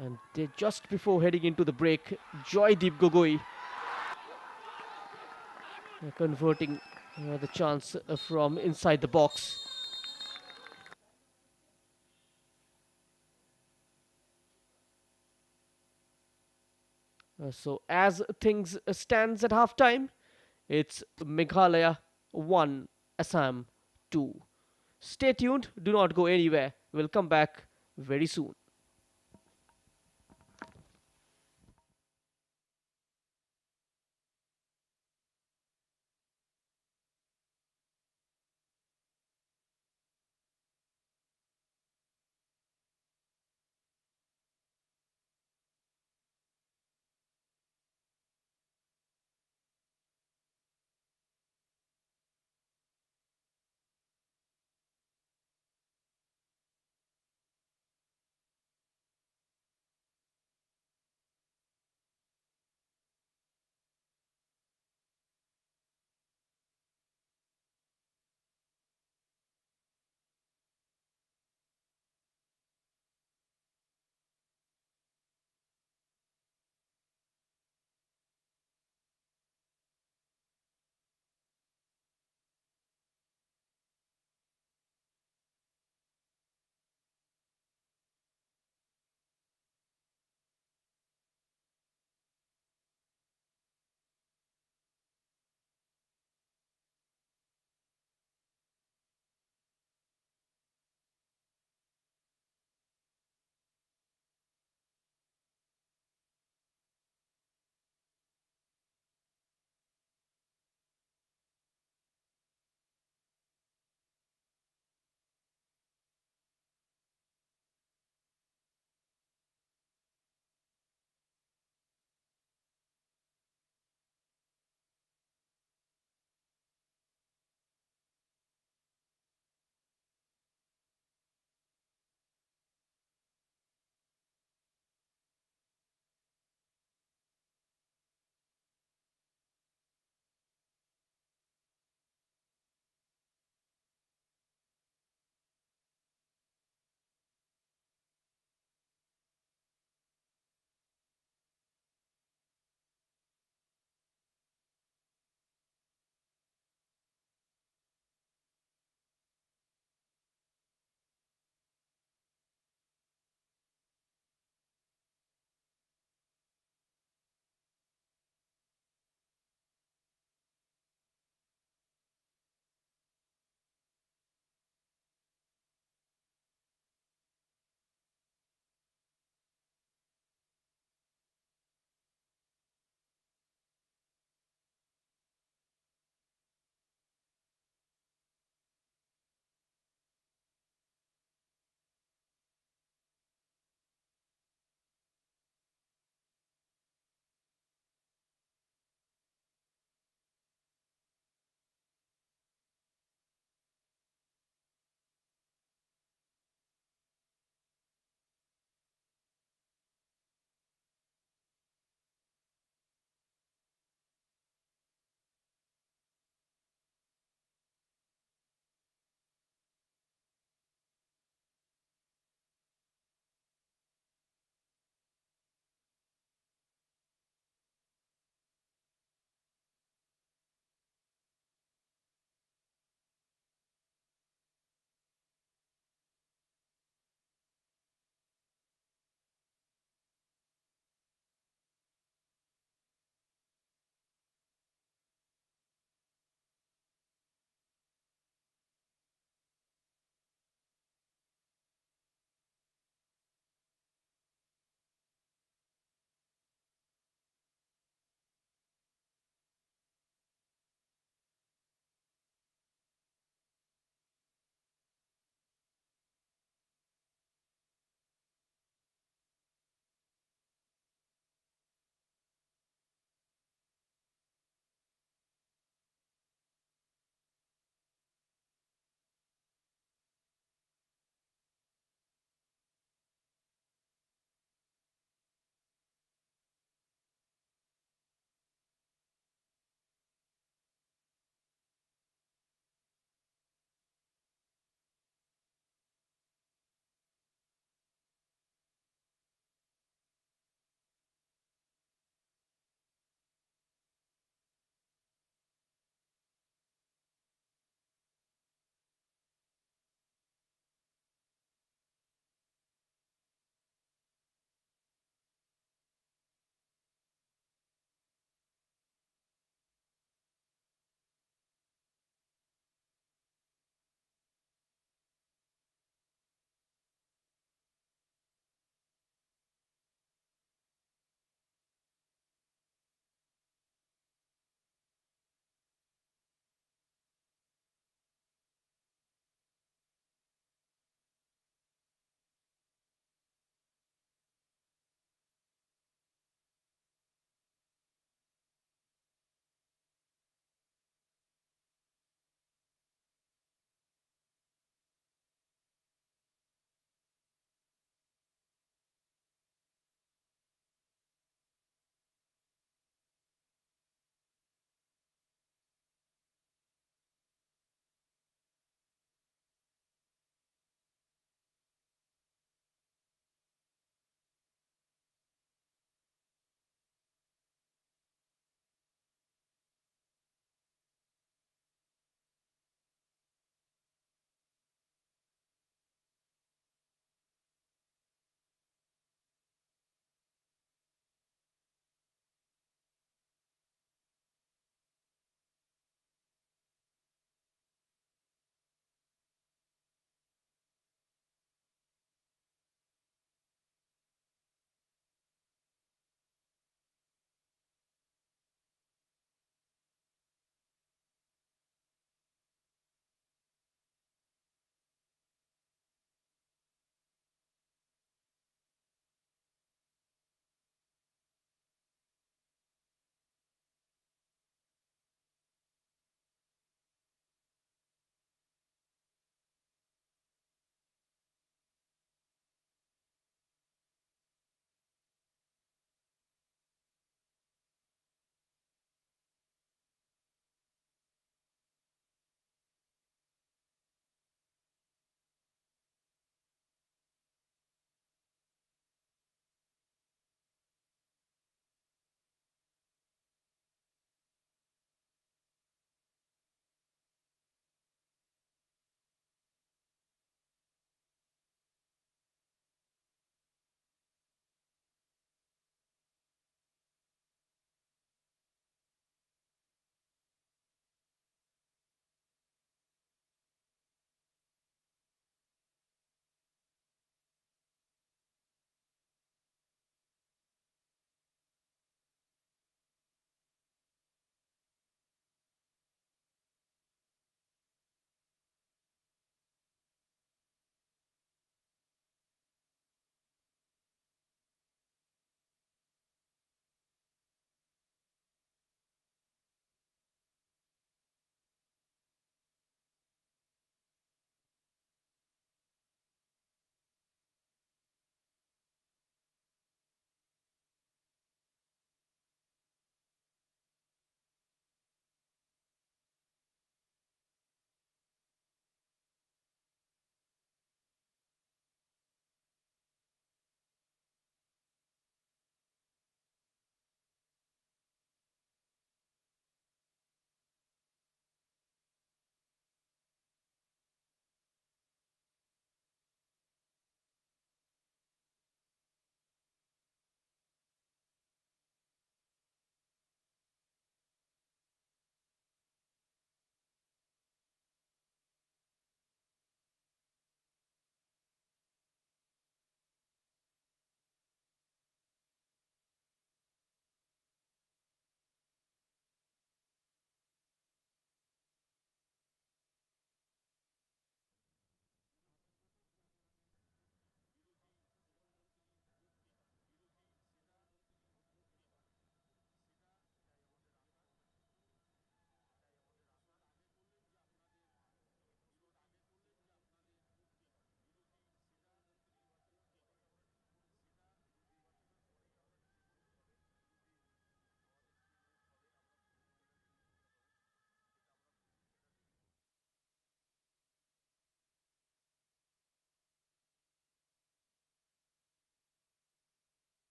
And just before heading into the break, Joydeep Gogoi converting the chance from inside the box. So as things stands at halftime, it's Meghalaya 1, Assam 2. Stay tuned, do not go anywhere. We'll come back very soon.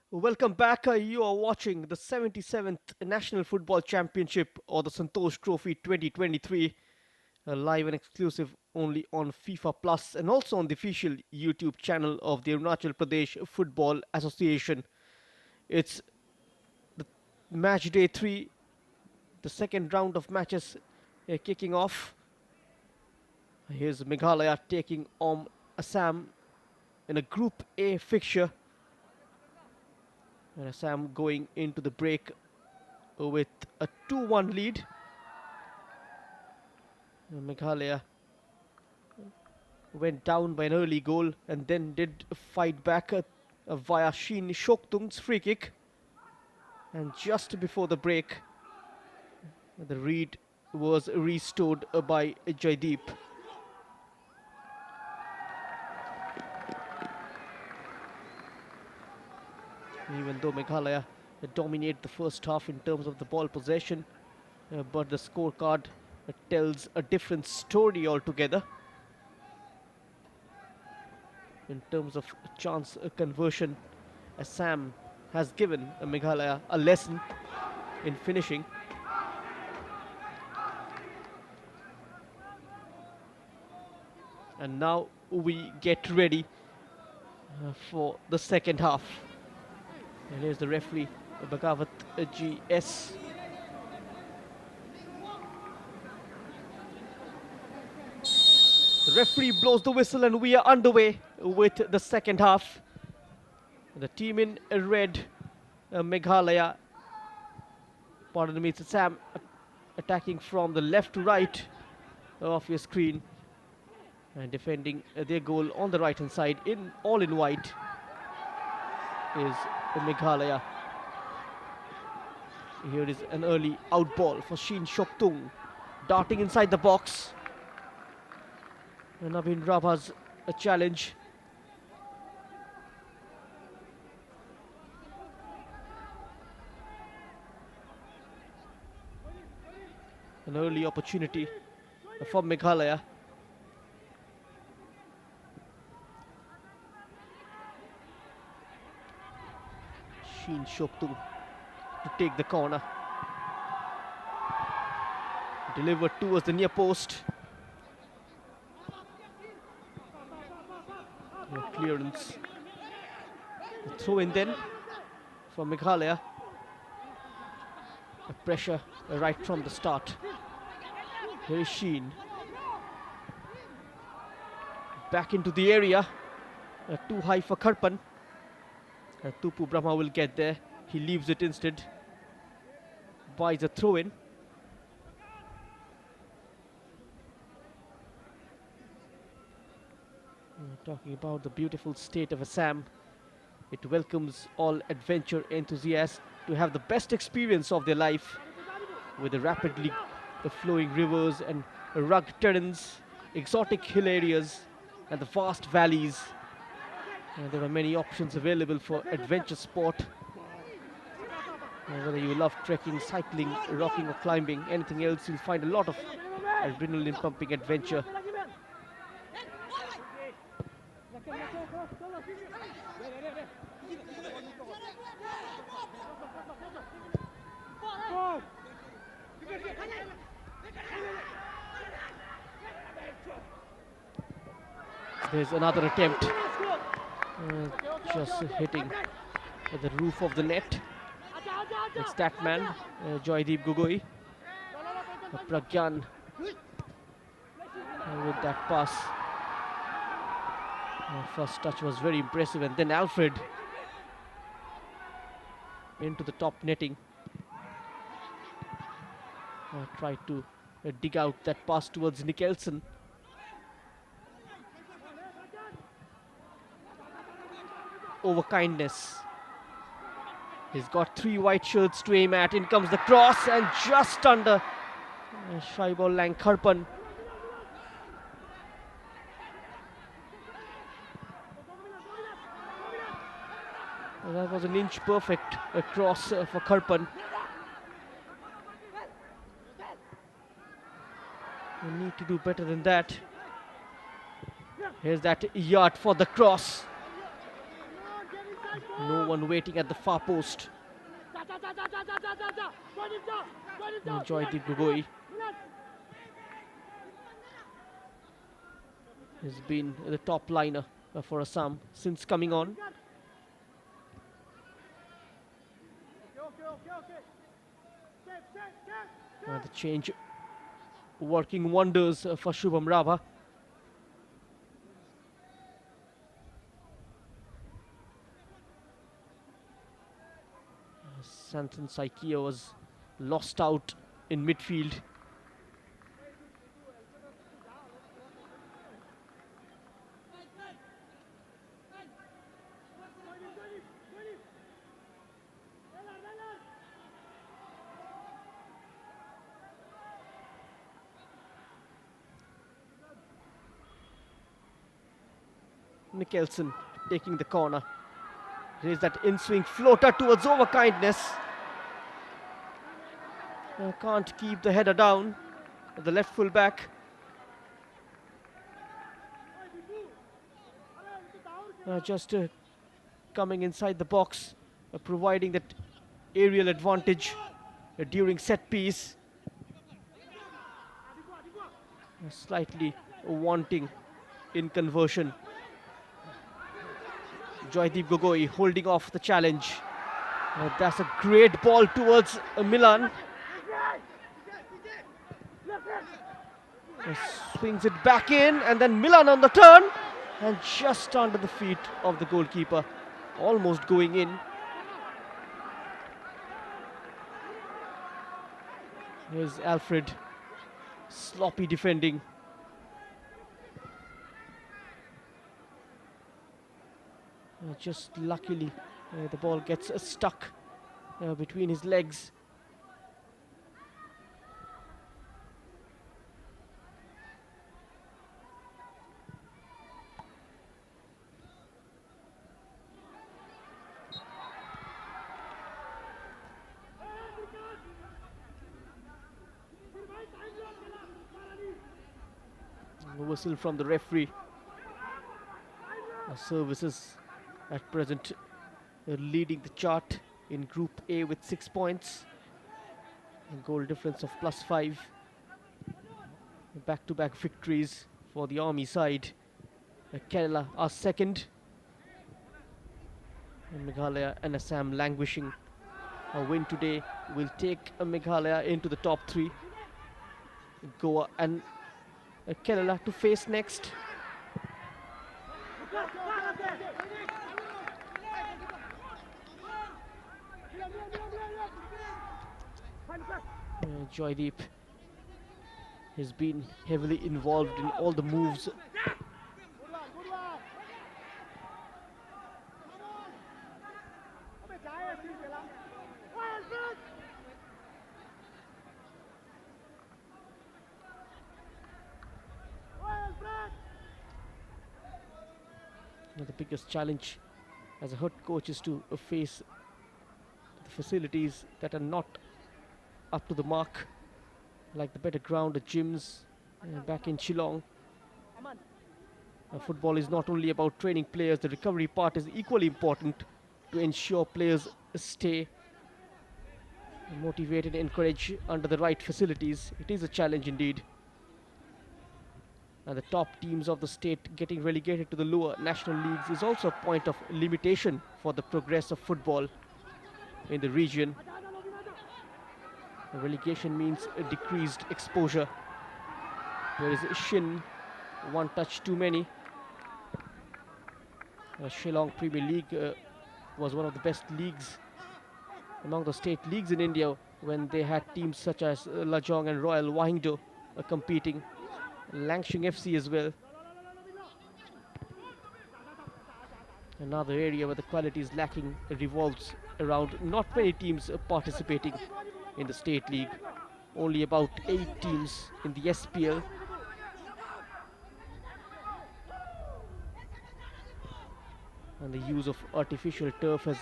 Welcome back. You are watching the 77th National Football Championship or the Santosh Trophy 2023, live and exclusive only on FIFA Plus and also on the official YouTube channel of the Arunachal Pradesh Football Association. It's the match day 3, the second round of matches kicking off. Here's Meghalaya taking on Assam in a Group A fixture. And Assam going into the break with a 2-1 lead. Meghalaya went down by an early goal and then did fight back via Sheen Shoktung's free kick. And just before the break, the lead was restored by Jaideep. Even though Meghalaya dominate the first half in terms of the ball possession, but the scorecard tells a different story altogether. In terms of chance conversion, Assam has given Meghalaya a lesson in finishing. And now we get ready for the second half. And here's the referee, Bhagavat GS. The referee blows the whistle and we are underway with the second half. The team in red, Meghalaya, pardon me, it's Assam attacking from the left to right of your screen and defending their goal on the right hand side in all in white is Meghalaya. Here is an early out ball for Sheen Shoktung, darting inside the box. And Naveen Rabha's a challenge. An early opportunity for Meghalaya. Sheen Shoktung to take the corner. Delivered towards the near post. Clearance. The throw in then for Meghalaya. A pressure right from the start. Here is Sheen. Back into the area. Too high for Karpan. Tupu Brahma will get there. He leaves it instead. Buys a throw in. Talking about the beautiful state of Assam, it welcomes all adventure enthusiasts to have the best experience of their life with the rapidly flowing rivers and rugged terrains, exotic hill areas and the vast valleys. There are many options available for adventure sport. Whether you love trekking, cycling, rocking or climbing, anything else, you'll find a lot of adrenaline pumping adventure. There's another attempt, just hitting the roof of the net. It's that man, Joydeep Gogoi. Pragyan with that pass. First touch was very impressive, and then Alfred into the top netting. Tried to dig out that pass towards Nicholson. Over kindness. He's got 3 white shirts to aim at. In comes the cross and just under Shaibol Lang Karpan. That was an inch perfect cross for Karpan. We need to do better than that. Here's that yard for the cross. No one waiting at the far post. Joydeep Gogoi has been the top liner for Assam since coming on. The change working wonders for Shubham Rava. Santon Saikia was lost out in midfield. Mikkelsen taking the corner. Raise that in-swing floater towards Overkindness. Can't keep the header down. The left full back. Just coming inside the box, providing that aerial advantage during set piece. Slightly wanting in conversion. Joydeep Gogoi holding off the challenge. That's a great ball towards Milan. Swings it back in, and then Milan on the turn, and just under the feet of the goalkeeper, almost going in. Here's Alfred, sloppy defending. Just luckily, the ball gets stuck between his legs. A whistle from the referee. Services at present leading the chart in Group A with 6 points. A goal difference of +5. Back-to-back victories for the Army side. Kerala are second. And Meghalaya and Assam languishing. A win today will take Meghalaya into the top 3. Goa and Kerala to face next. Joydeep has been heavily involved in all the moves. The biggest challenge as a head coach is to face the facilities that are not up to the mark, like the better ground, the gyms back in Shillong. Football is not only about training players, the recovery part is equally important to ensure players stay motivated and encouraged under the right facilities. It is a challenge indeed. And the top teams of the state getting relegated to the lower national leagues is also a point of limitation for the progress of football in the region. Relegation means a decreased exposure. Whereas Shin, one touch too many. Shillong Premier League was one of the best leagues among the state leagues in India when they had teams such as Lajong and Royal Wahindo competing. Langshing FC as well. Another area where the quality is lacking revolves around not many teams participating in the state league. Only about 8 teams in the SPL. And the use of artificial turf has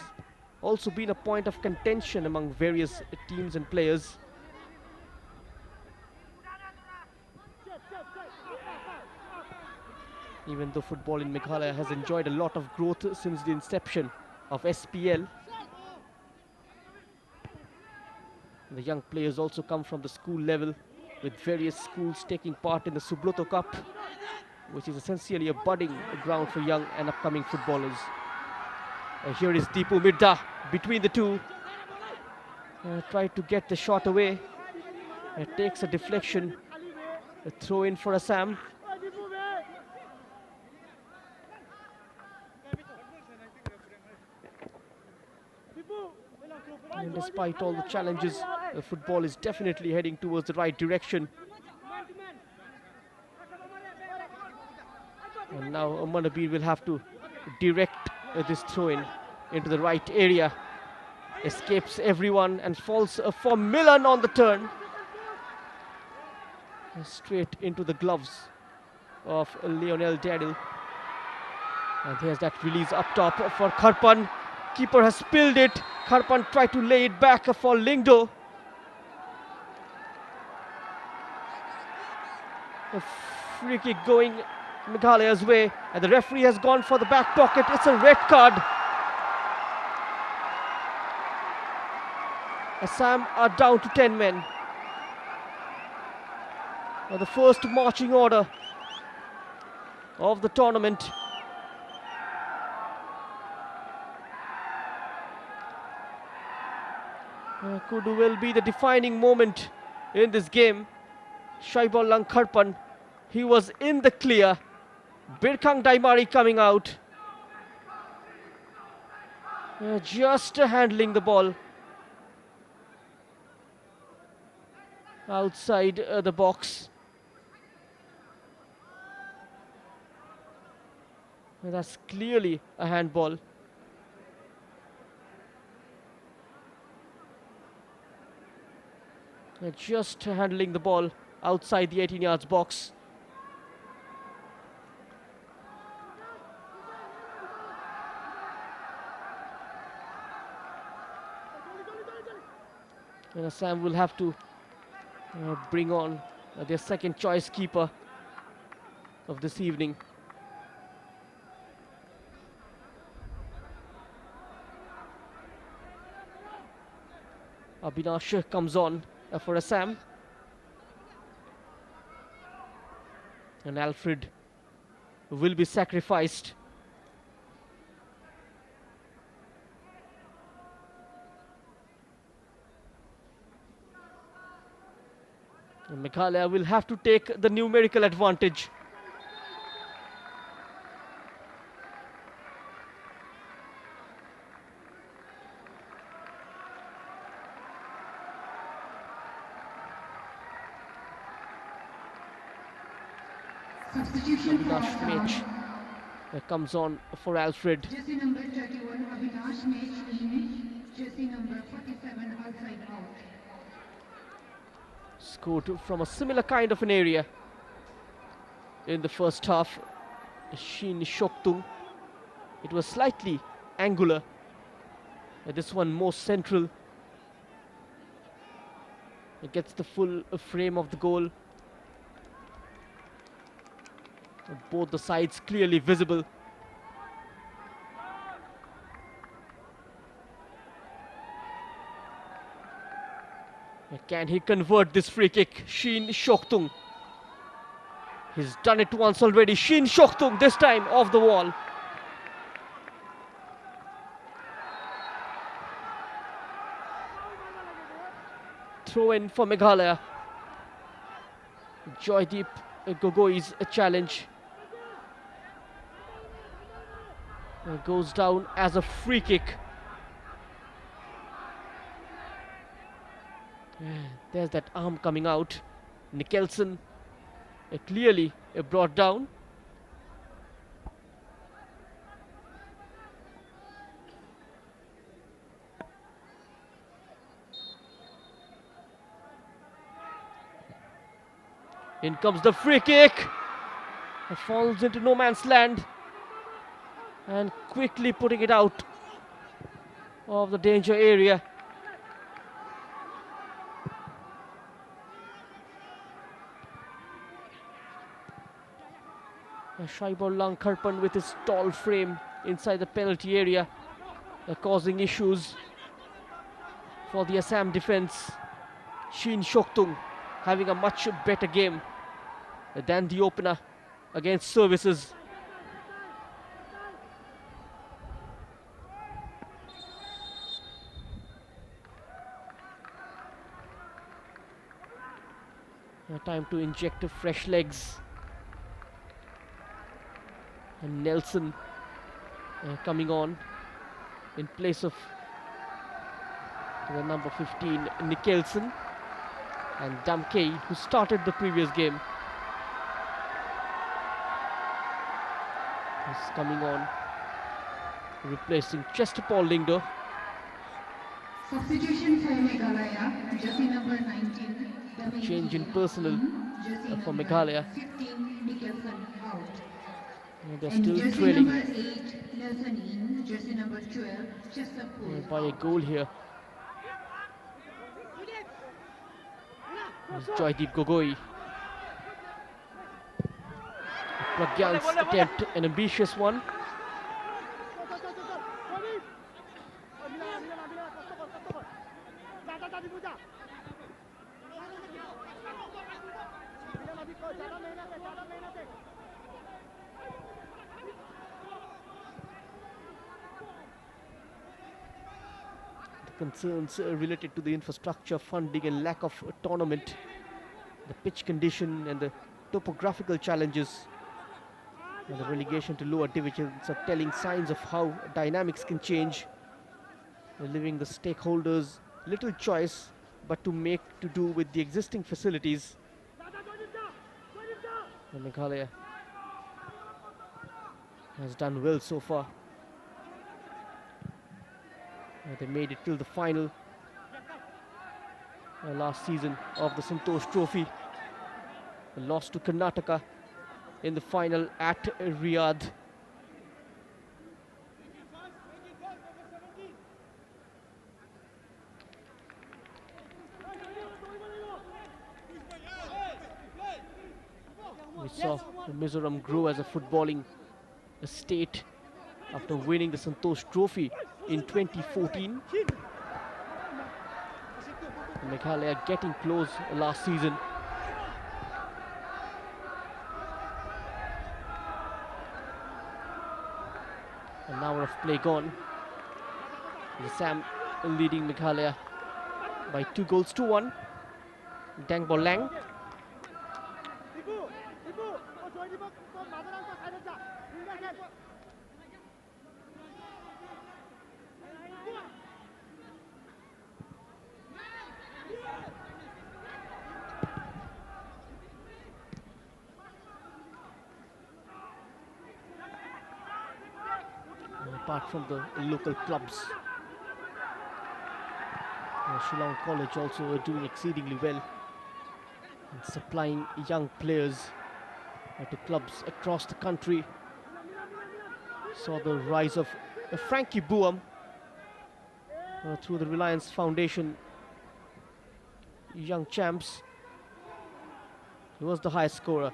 also been a point of contention among various teams and players. Even though football in Meghalaya has enjoyed a lot of growth since the inception of SPL. The young players also come from the school level, with various schools taking part in the Subroto Cup, which is essentially a budding ground for young and upcoming footballers. Here is Deepu Mirda between the two. Tried to get the shot away. Takes a deflection. A throw in for Assam. And despite all the challenges, the football is definitely heading towards the right direction. And now Manabir will have to direct this throw-in into the right area. Escapes everyone and falls for Milan on the turn. Straight into the gloves of Lionel Daryl. And here's that release up top for Kharpan. Keeper has spilled it. Kharpan tried to lay it back for Lingdo. A free kick going Meghalaya's way, and the referee has gone for the back pocket. It's a red card. Assam are down to 10 men. Now the first marching order of the tournament. Could well be the defining moment in this game. Shaibullang Kharpan, he was in the clear. Birkhang Daimari coming out. Just handling the ball outside the box. That's clearly a handball. Just handling the ball outside the 18 yards box. And Assam will have to bring on their second choice keeper of this evening. Abhinash comes on for Assam. And Alfred will be sacrificed. And Meghalaya will have to take the numerical advantage. Substitution for Abhinash Assam. Mech comes on for Alfred. Jersey number 31, Avinash Mech in. Jersey number 47, outside out. Scored from a similar kind of an area in the first half. Shin Shoktung. It was slightly angular. This one more central. It gets the full frame of the goal. Both the sides clearly visible. Can he convert this free kick? Shin Shoktung. He's done it once already. Shin Shoktung, this time off the wall. Throw in for Meghalaya. Joydeep Gogoi's challenge. Goes down as a free kick. There's that arm coming out. Nicholson clearly brought down. In comes the free kick. It falls into no man's land. And quickly putting it out of the danger area. Shaibullang Kharpan with his tall frame inside the penalty area. causing issues for the Assam defense. Shin Shoktung having a much better game than the opener against services. Time to inject fresh legs. And Nelson coming on in place of the number 15 Nicholson, and Damkey, who started the previous game, is coming on, replacing Chesterpaul Lingdo. Substitution for Meghalaya, jersey number 19. Change in personnel for Meghalaya. 15 Nicholson out. They're And still jersey trailing number 8 Nelson in, jersey number 12 Chesterpool by a goal here. It's Joydeep Gogoi. Pragyan's attempt, an ambitious one. Concerns related to the infrastructure, funding and lack of a tournament, the pitch condition and the topographical challenges, and the relegation to lower divisions are telling signs of how dynamics can change, leaving the stakeholders little choice but to make to do with the existing facilities. And Meghalaya has done well so far. They made it till the final last season of the SANTOSH Trophy. Lost to Karnataka in the final at Riyadh. We saw Mizoram grow as a footballing state after winning the SANTOSH Trophy in 2014. Meghalaya getting close last season. An hour of play gone. Assam leading Meghalaya by 2-1. Dangbo Lang. Apart from the local clubs, Shillong College also are doing exceedingly well and supplying young players to clubs across the country. Saw the rise of Frankie Buam through the Reliance Foundation Young Champs. He was the highest scorer.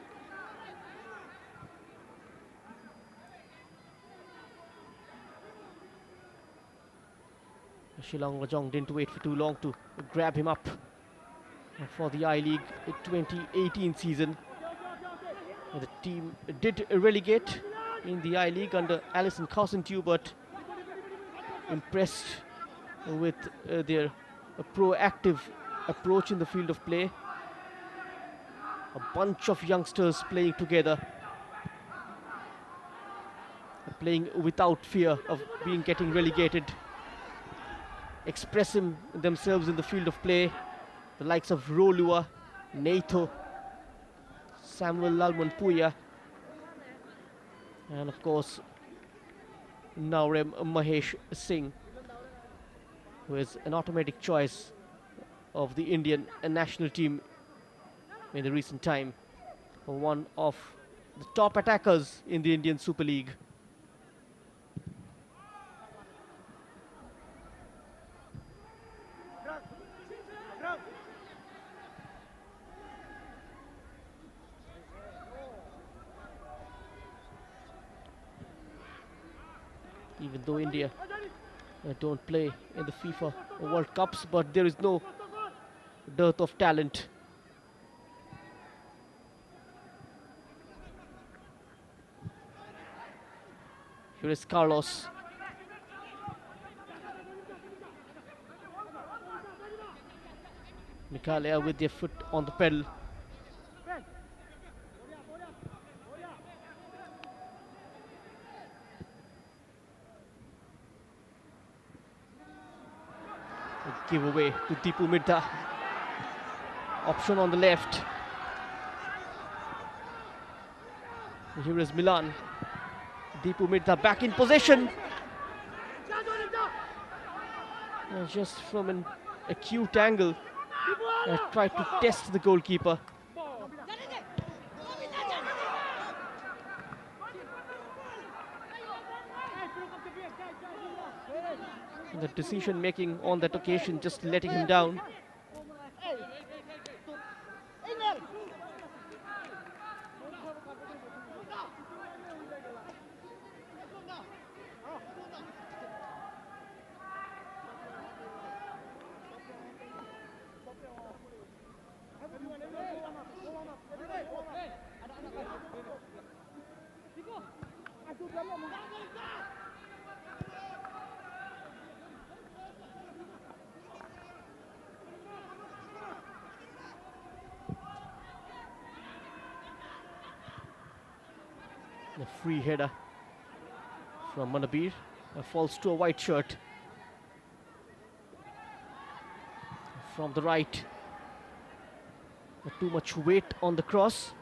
Shillong Rajong didn't wait for too long to grab him up for the I-League 2018 season. The team did relegate in the I-League under Alison Cousintew, but impressed with their proactive approach in the field of play. A bunch of youngsters playing together, playing without fear of getting relegated, expressing themselves in the field of play. The likes of Rolua, Neitho, Samuel Lalman Puya, and of course Naurem Mahesh Singh, who is an automatic choice of the Indian national team in the recent time, one of the top attackers in the Indian Super League. Even though India don't play in the FIFA World Cups, but there is no dearth of talent. Here is Carlos. Meghalaya with their foot on the pedal. Give away to Deepu Midha. Option on the left. Here is Milan. Deepu Midha back in possession. Just from an acute angle. Tried to test the goalkeeper. The decision making on that occasion just letting him down. The free header from Manabir falls to a white shirt. From the right, too much weight on the cross.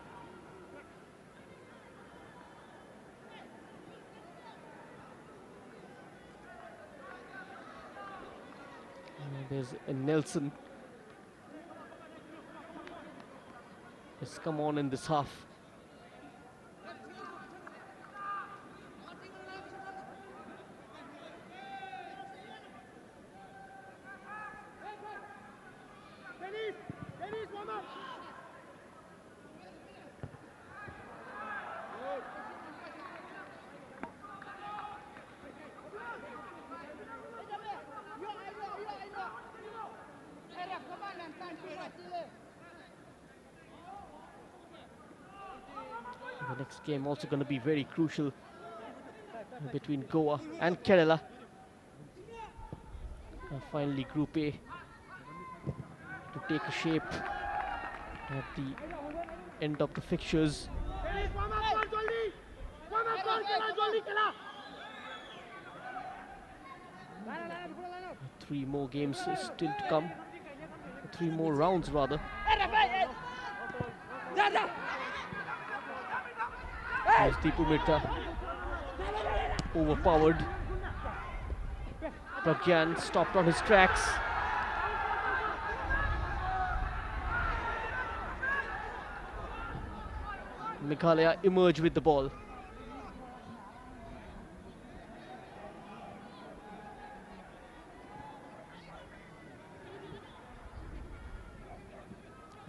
There's a Nelson. Has come on in this half. The next game also going to be very crucial between Goa and Kerala. Finally, Group A to take a shape at the end of the fixtures. 3 more games still to come. 3 more rounds rather. There's Deepu Midha. Overpowered. Pragyan stopped on his tracks. Meghalaya emerge with the ball.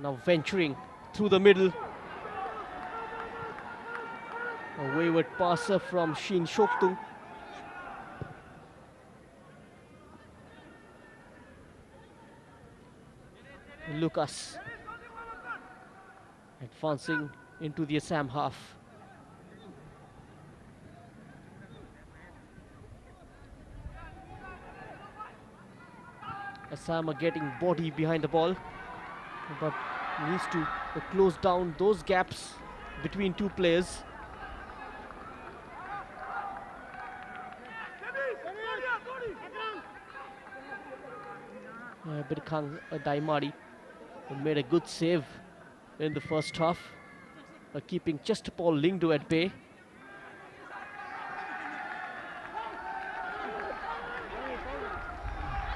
Now venturing through the middle. A wayward passer from Shin Shoktung. Lucas advancing into the Assam half. Assam are getting body behind the ball, but needs to close down those gaps between 2 players. Birkhang Daimari made a good save in the first half, keeping Chestapal Lingdo at bay.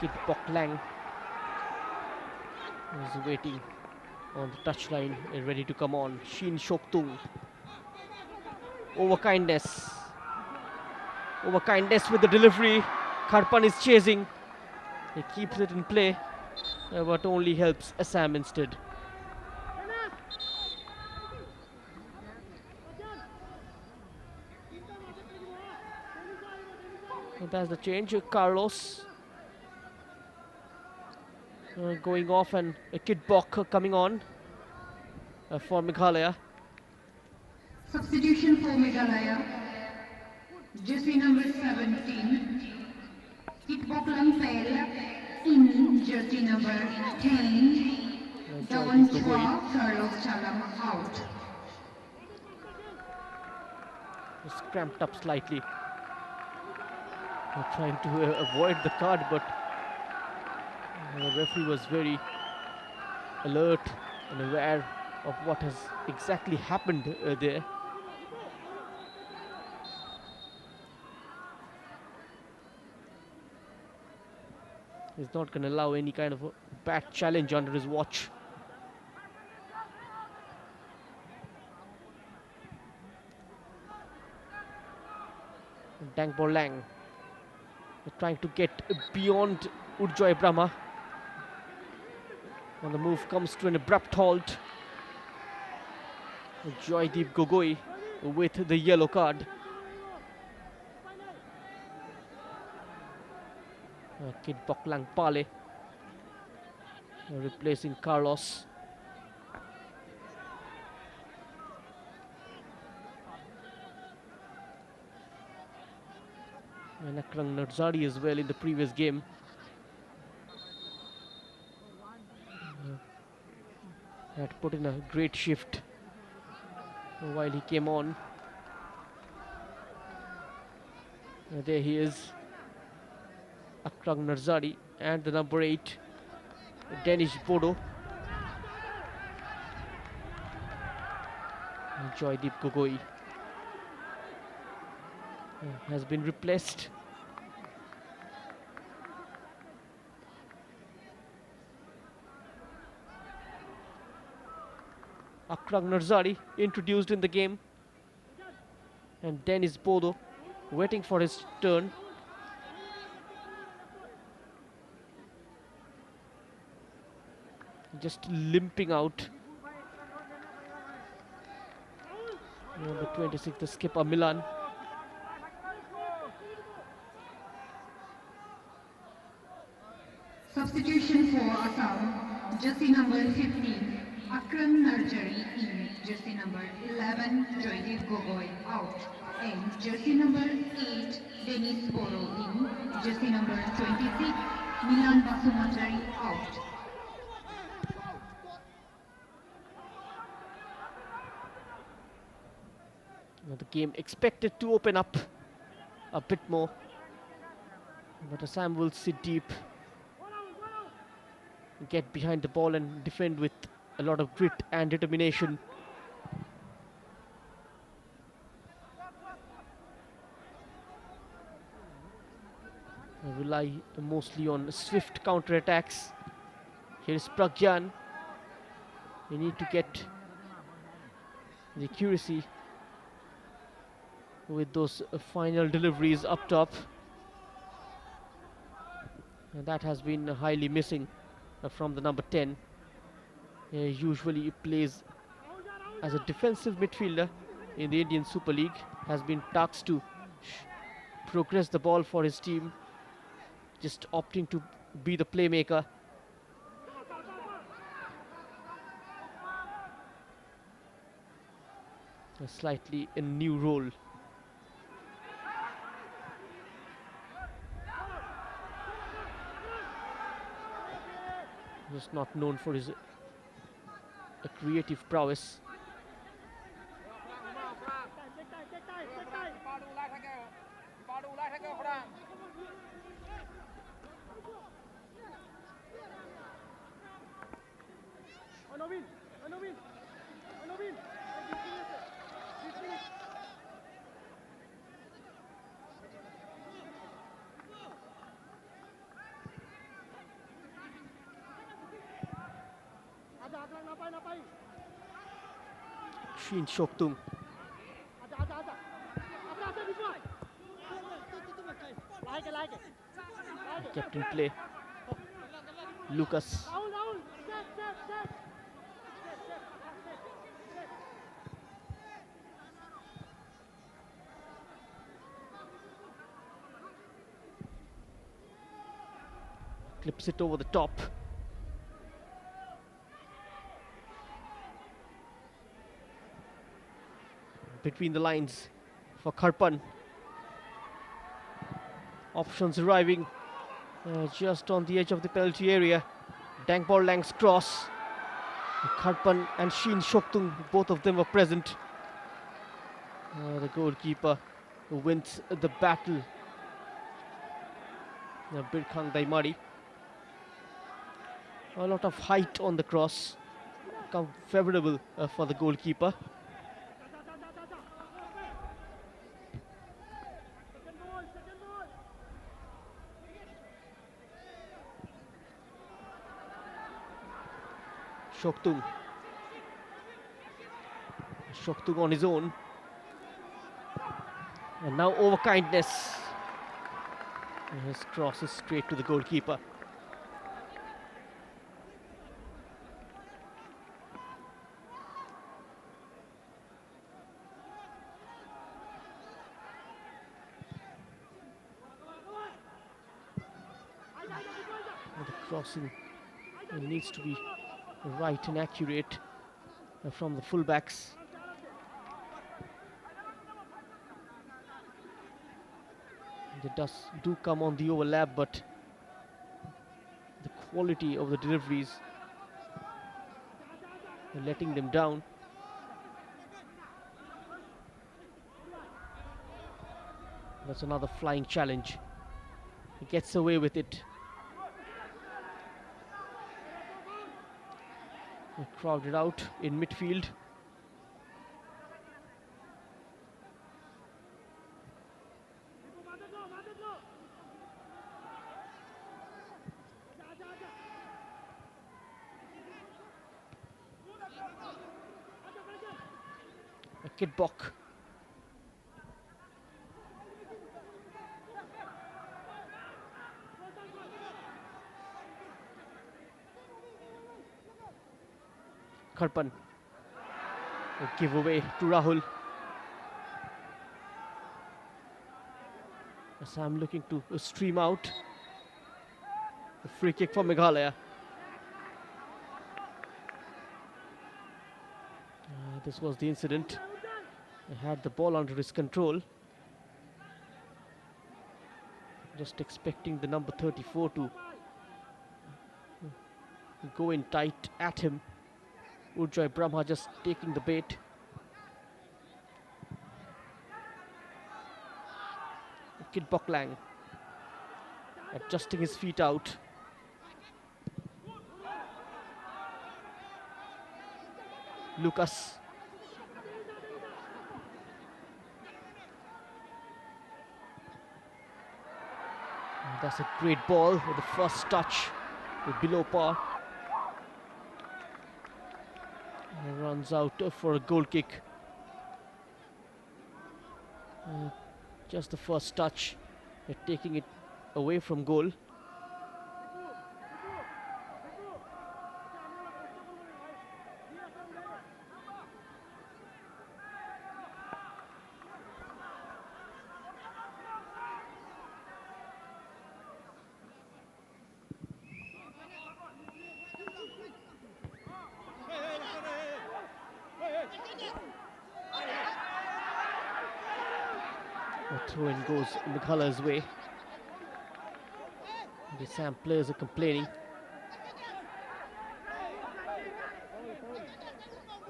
Kid Bok Lang is waiting on the touchline and ready to come on. Shin Shoktung. Over kindness with the delivery. Kharpan is chasing. He keeps it in play, but only helps Assam instead. And that's the change. Carlos going off, and a Kid Bok coming on for Meghalaya. Substitution for Meghalaya. Jersey number 17. Kitboklang Pel in jersey number 10. Dawan Chua, Carlos Chalam out. It's cramped up slightly. They're trying to avoid the card, but the referee was very alert and aware of what has exactly happened there. He's not going to allow any kind of a bad challenge under his watch. Dang Borlang trying to get beyond Urjoy Brahma. And the move comes to an abrupt halt. Joydeep Gogoi with the yellow card. Kid Boklang Pale replacing Carlos. And Akrang Narzari as well in the previous game. Had put in a great shift while he came on. There he is, Akrang Narzari, and the number 8, Danish Bodo. Joydeep Gogoi has been replaced. Akrang Narzari introduced in the game, and Dennis Bodo waiting for his turn. Just limping out. Number 26, the skipper Milan. Substitution for Assam. Jersey number 15. Akram Narjari in. Jersey number 11. Joydeep Gogoi out. And jersey number 8. Dennis Boro in. Jersey number 26. Milan Basumatari out. Now the game expected to open up a bit more, but Assam will sit deep, get behind the ball and defend with a lot of grit and determination. They rely mostly on swift counter-attacks. Here's Pragyan. They need to get the accuracy with those final deliveries up top. And that has been highly missing from the number 10. Usually plays as a defensive midfielder in the Indian Super League. Has been tasked to progress the ball for his team, just opting to be the playmaker. A slightly a new role. Just not known for his creative prowess. Shin Shoktung. Kept in play. Lucas. Clips it over the top. Between the lines for Kharpan. Options arriving just on the edge of the penalty area. Dangbor Lang's cross. Kharpan and Sheen Shoktung, both of them were present. The goalkeeper who wins the battle. Birkhang Daimari. A lot of height on the cross. Come favorable for the goalkeeper. Shoktung. Shoktung on his own. And now over kindness. His cross is straight to the goalkeeper. And the crossing needs to be right and accurate from the fullbacks. They do come on the overlap, but the quality of the deliveries are letting them down. That's another flying challenge. He gets away with it. They're crowded out in midfield. Kidbok. Kharpan. A giveaway to Rahul. Assam looking to stream out. A free kick for Meghalaya. This was the incident. He had the ball under his control. Just expecting the number 34 to go in tight at him. Urjoy Brahma just taking the bait. Kidbok Lang adjusting his feet out. Lucas. That's a great ball with the first touch below par. And runs out for a goal kick. Just the first touch. They're taking it away from goal. A throw-in goes Meghalaya's way. The Assam players are complaining.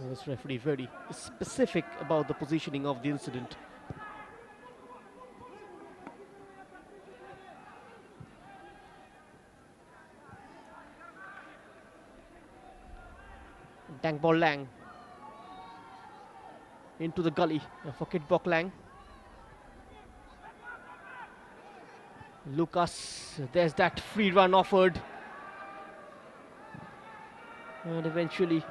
This referee very specific about the positioning of the incident. Dangbor Lang into the gully for Kidbok Lang. Lucas, there's that free run offered. And eventually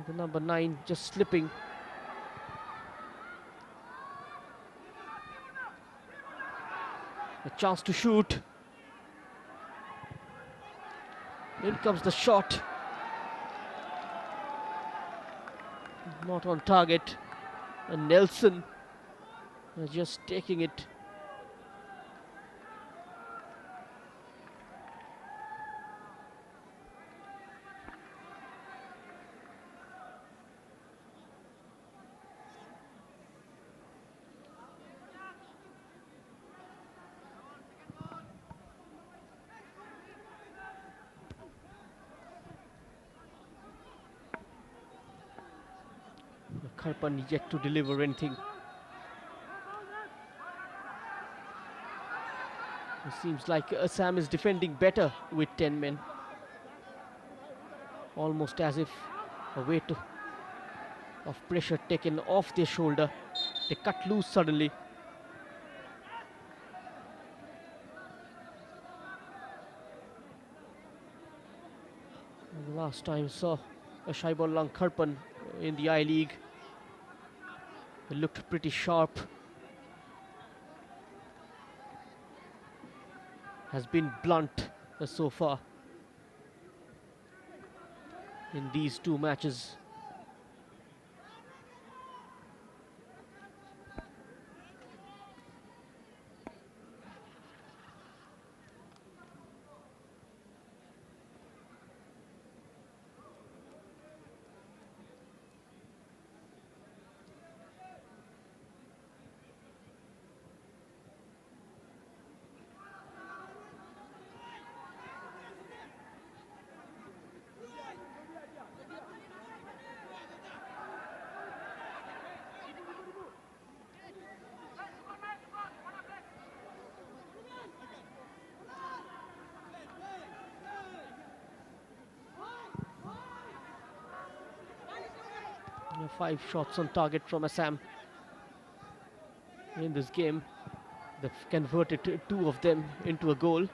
the number 9 just slipping. A chance to shoot. In comes the shot. Not on target. And Nelson just taking it Karpan yet to deliver anything. It seems like Assam is defending better with 10 men. Almost as if a weight of pressure taken off their shoulder. They cut loose suddenly. And last time saw Shaibollang Karpan in the I-League. It looked pretty sharp. Has been blunt so far in these two matches. Yeah, 5 shots on target from Assam in this game. They've converted 2 of them into a goal.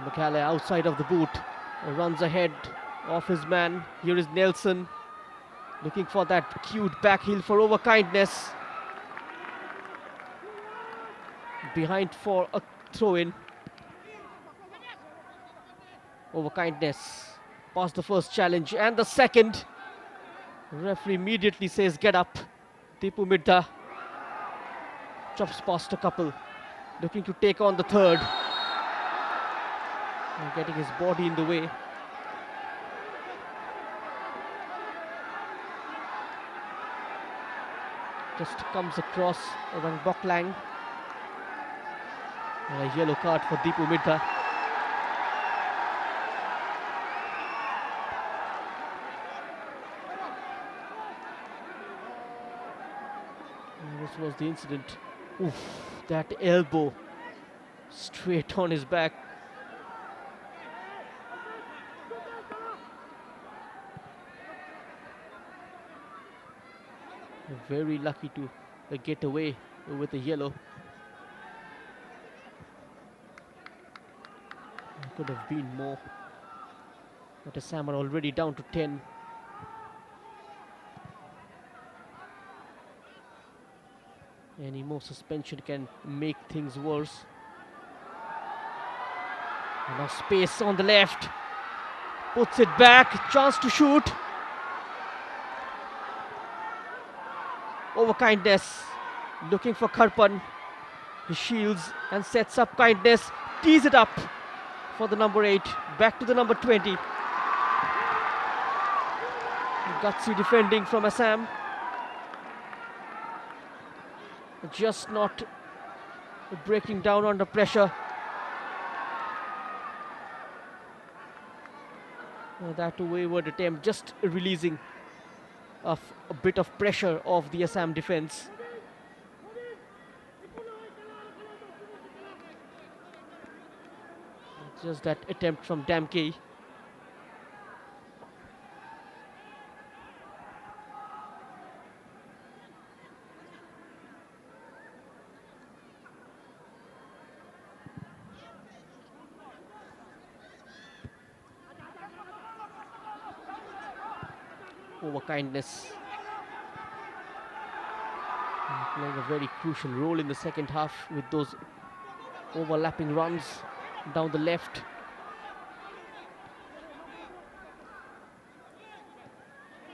Meghalaya outside of the boot, runs ahead of his man. Here is Nelson looking for that cute back heel for overkindness. Behind for a throw-in. Overkindness past the first challenge and the second. Referee immediately says get up. Tipu Midda chops past a couple, looking to take on the third. And getting his body in the way. Just comes across Rang Boklang. And a yellow card for Tipu Midda. This was the incident. Oof, that elbow straight on his back. Very lucky to get away with a yellow. Could have been more, but Assam are already down to 10. Any more suspension can make things worse. And now space on the left. Puts it back. Chance to shoot. Overkindness. Looking for Karpan. He shields and sets up Kindness. Tees it up for the number 8. Back to the number 20. Gutsy defending from Assam. Just not breaking down under pressure. That wayward attempt just releasing of a bit of pressure of the Assam defense. Just that attempt from Damke. Overkindness playing a very crucial role in the second half with those overlapping runs down the left.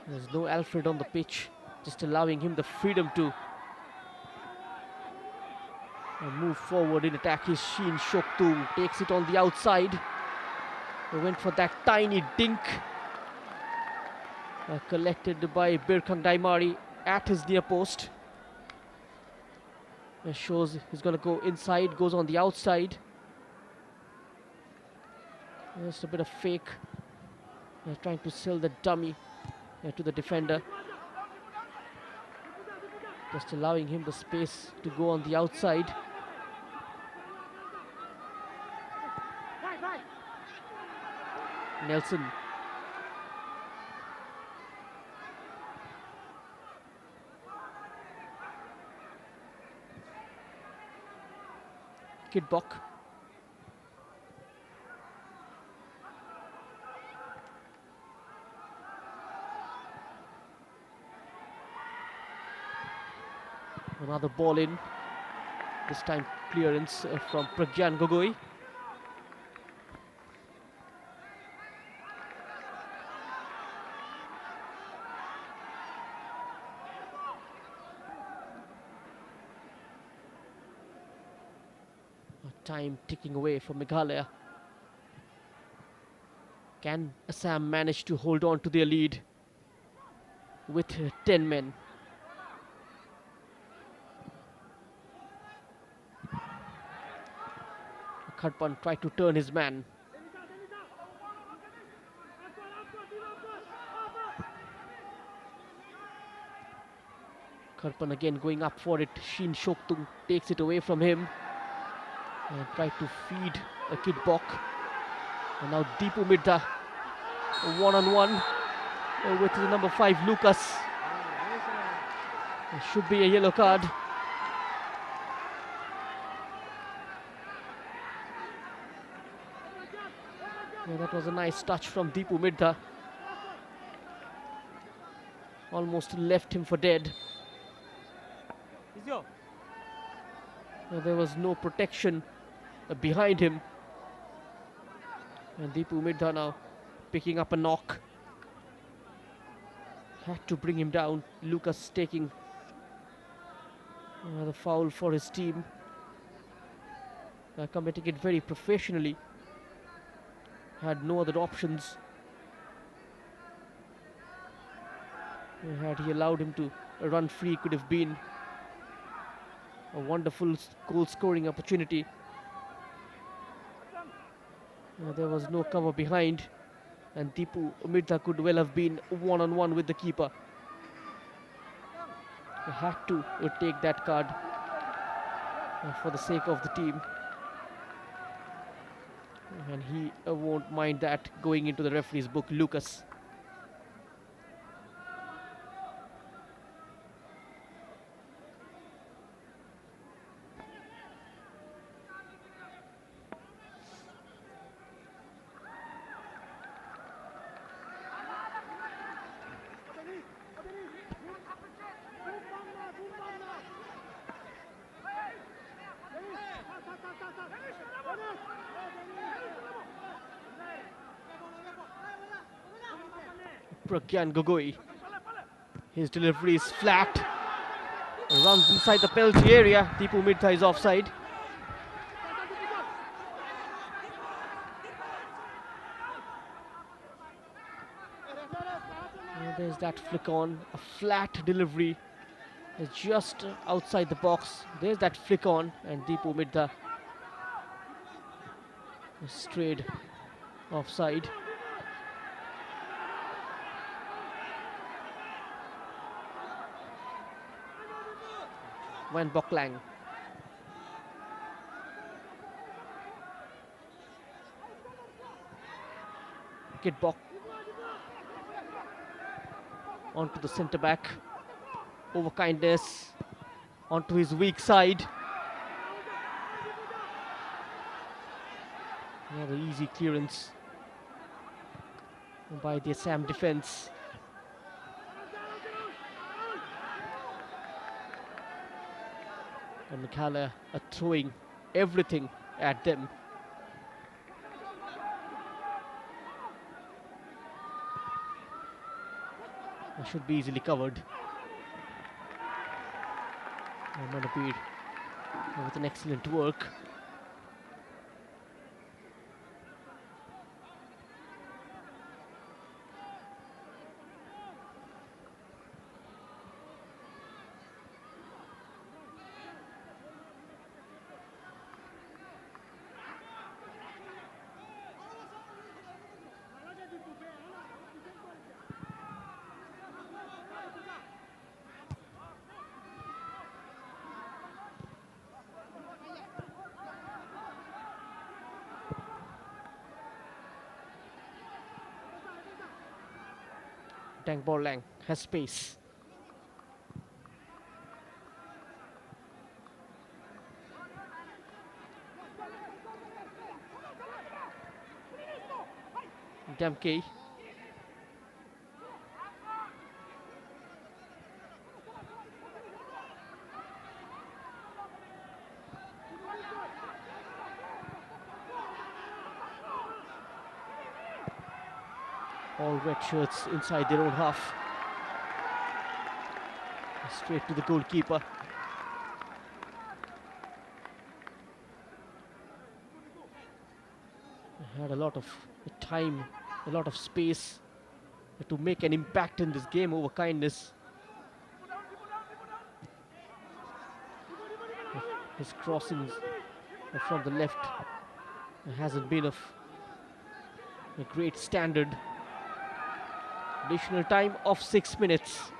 There's no Alfred on the pitch, just allowing him the freedom to move forward in attack. His Sheen Shoktung takes it on the outside. He went for that tiny dink. Collected by Birkhang Daimari at his near post. Shows he's going to go inside, goes on the outside. Just a bit of fake They're trying to sell the dummy to the defender, just allowing him the space to go on the outside. Nelson. Kidbok. Another ball in. This time clearance from Pragyan Gogoi. Time ticking away for Meghalaya. Can Assam manage to hold on to their lead with 10 men? Kharpan tried to turn his man. Kharpan again going up for it. Shin Shoktung takes it away from him and tried to feed a Kidbok. And now Deepu Midha one-on-one with the number 5 Lucas. It should be a yellow card. Yeah, that was a nice touch from Deepu Midha. Almost left him for dead. There was no protection behind him. And Deepu Midha now picking up a knock. Had to bring him down. Lucas taking the foul for his team. Committing it very professionally. Had no other options. Had he allowed him to run free, could have been a wonderful goal scoring opportunity. There was no cover behind, and Deepu Midha could well have been one-on-one with the keeper. He had to take that card for the sake of the team, and he won't mind that going into the referee's book. Lucas. Pragyan Gogoi. His delivery is flat. Runs inside the penalty area. Deepu Midha is offside. There's that flick on. A flat delivery. It's just outside the box. There's that flick on, and Deepu Midha strayed offside. Van Boklang. Kidbok onto the centre back. Over kindness onto his weak side. Another easy clearance by the Assam defence. And Meghalaya are throwing everything at them. That should be easily covered. Manapir with an excellent work. Dang Borlang has space. Damke. All red shirts inside their own half. Straight to the goalkeeper. Had a lot of time, a lot of space to make an impact in this game over kindness. His crossings from the left hasn't been of a great standard. Additional time of 6 minutes.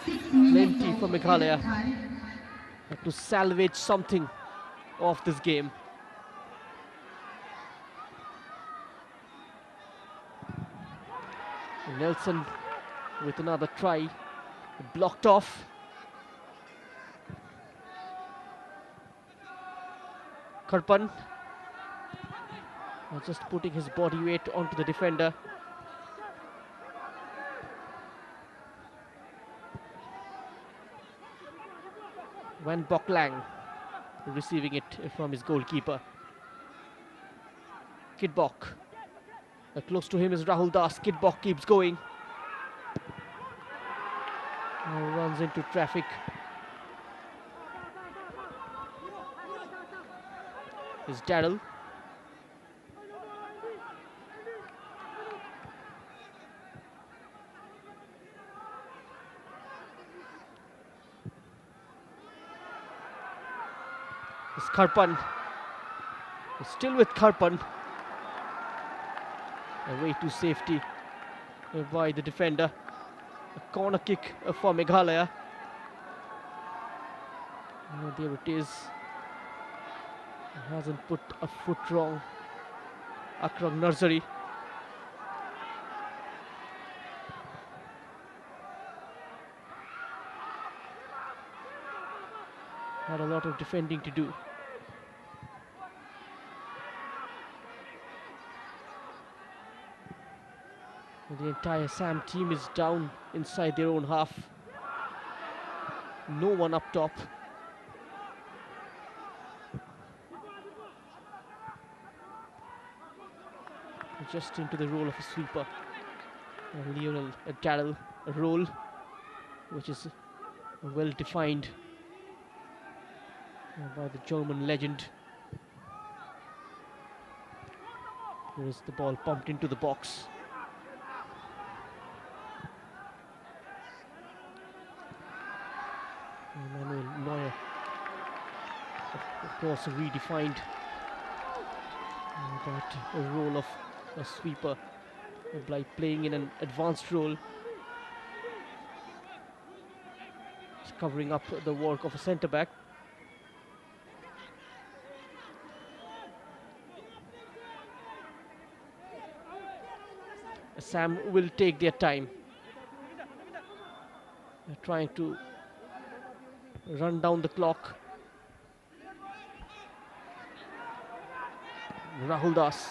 6 minutes Plenty for of Meghalaya added time. to salvage something of this game. Nelson with another try, blocked off. Karpan just putting his body weight onto the defender. Van Boklang receiving it from his goalkeeper. Kidbok. Close to him is Rahul Das. Kidbok keeps going. Runs into traffic. Is Daryl. Is Karpan. Still with Karpan. Away to safety by the defender. A corner kick for Meghalaya. There it is. Hasn't put a foot wrong. Akram Nursery. Had a lot of defending to do. The entire Assam team is down inside their own half. No one up top. Just into the role of a sweeper. And Lionel Daryl, a role which is well defined by the German legend. Here is the ball pumped into the box. Manuel Neuer, of course, redefined that role of a sweeper by playing in an advanced role. It's covering up the work of a centre back. Assam will take their time. They're trying to run down the clock. Rahul Das.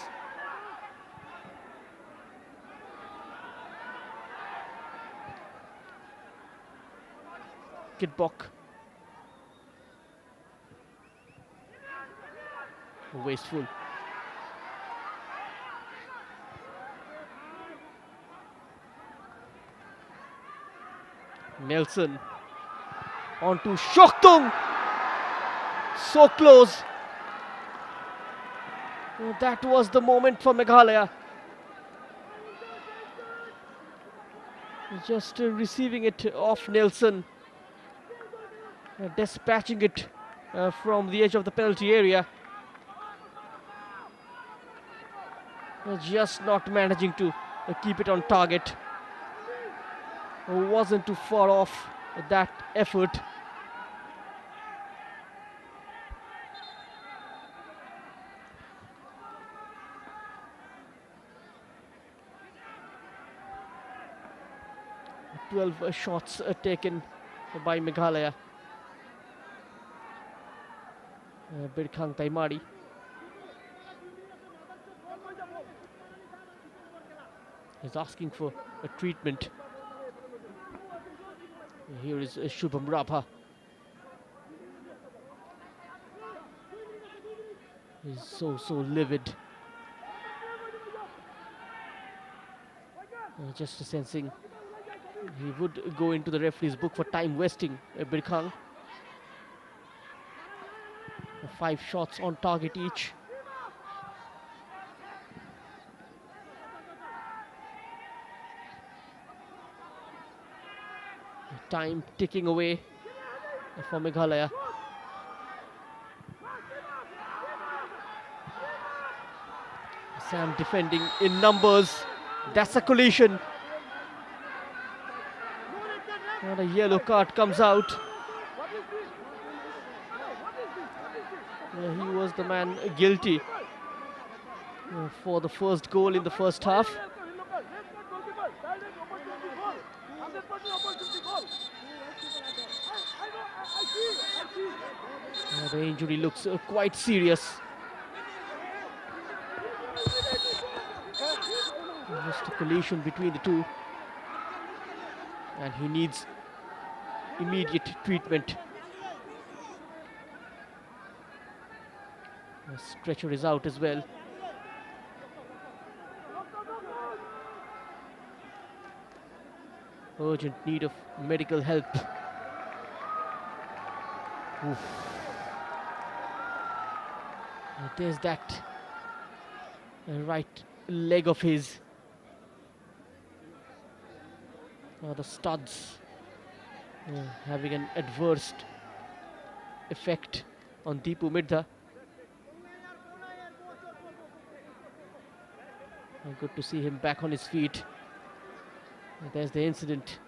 Kidbok. Wasteful. Nelson. On to Shoktung. So close. That was the moment for Meghalaya. Just receiving it off Nelson. Dispatching it from the edge of the penalty area. Just not managing to keep it on target. Wasn't too far off that effort. 12 shots taken by Meghalaya. Birkhang Taimari. He's asking for a treatment. Here is Shubham Rabha. He's so livid. Just sensing he would go into the referee's book for time wasting. Birkhang. 5 shots on target each. Time ticking away for Meghalaya. Assam defending in numbers. That's a collision. And a yellow card comes out. He was the man guilty for the first goal in the first half. The injury looks quite serious. Just a collision between the two, and he needs immediate treatment. The stretcher is out as well. Urgent need of medical help. Oof. There's that right leg of his. The studs having an adverse effect on Deepu Midha. Good to see him back on his feet. There's the incident.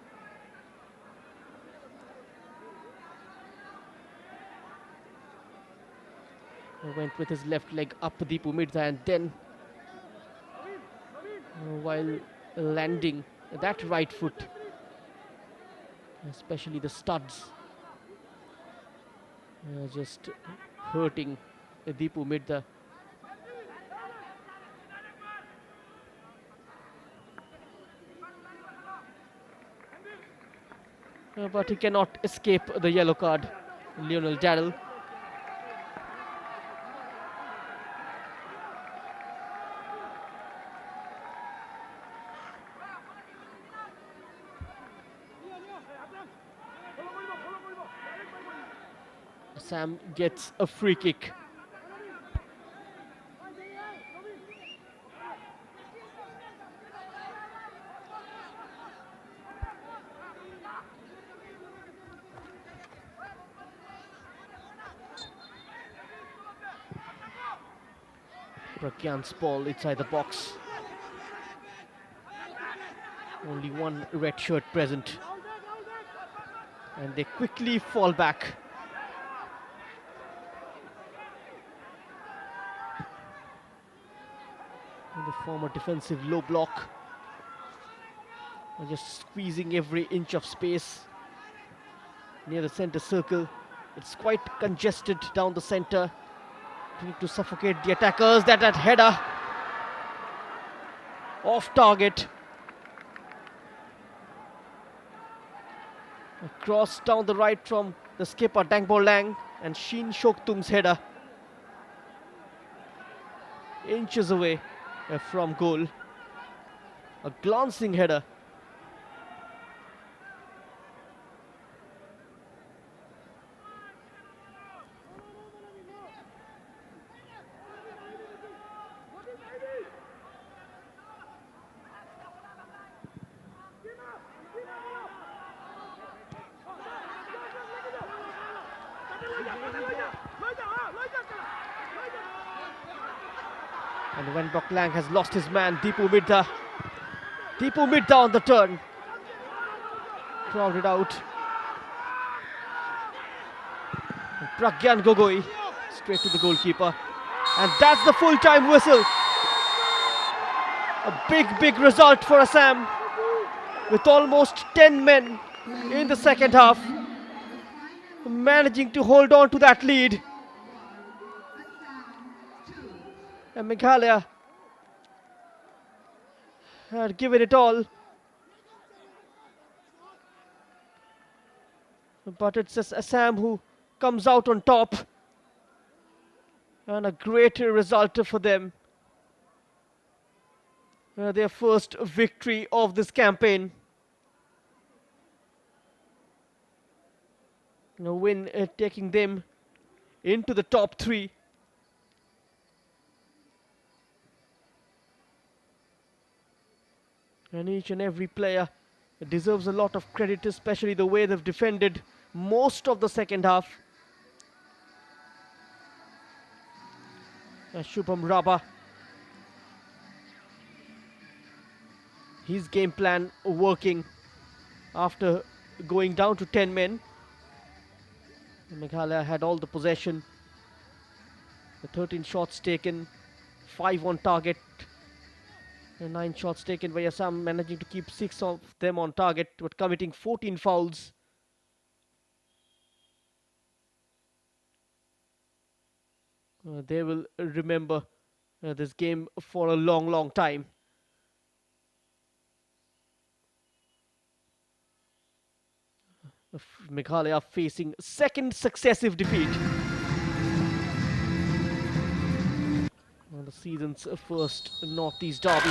Went with his left leg up Deepu Midha, and then while landing that right foot, especially the studs, just hurting Deepu Midha. But he cannot escape the yellow card. Lionel Darrell. Assam gets a free kick. Pragyan's ball inside the box. Only one red shirt present, and they quickly fall back. And the former defensive low block, and just squeezing every inch of space near the center circle. It's quite congested down the center, to suffocate the attackers. That header off target. A cross down the right from the skipper Dangbor Lang, and Shin Shoktum's header inches away from goal. A glancing header. And when Dangbor Lang has lost his man, Deepu Midha. Deepu Midha on the turn. Crowded out. And Pragyan Gogoi straight to the goalkeeper. And that's the full-time whistle. A big result for Assam. with almost 10 men in the second half, managing to hold on to that lead. And Meghalaya had given it all, but it's just Assam who comes out on top, and a great result for them. Their first victory of this campaign. A win taking them into the top 3. And each and every player deserves a lot of credit, especially the way they've defended most of the second half. Shubham Raba, his game plan working after going down to 10 men. Meghalaya had all the possession. The 13 shots taken, 5 on target, and 9 shots taken by Assam, managing to keep 6 of them on target, but committing 14 fouls. They will remember this game for a long, long time. Meghalaya facing second successive defeat. The season's first Northeast derby.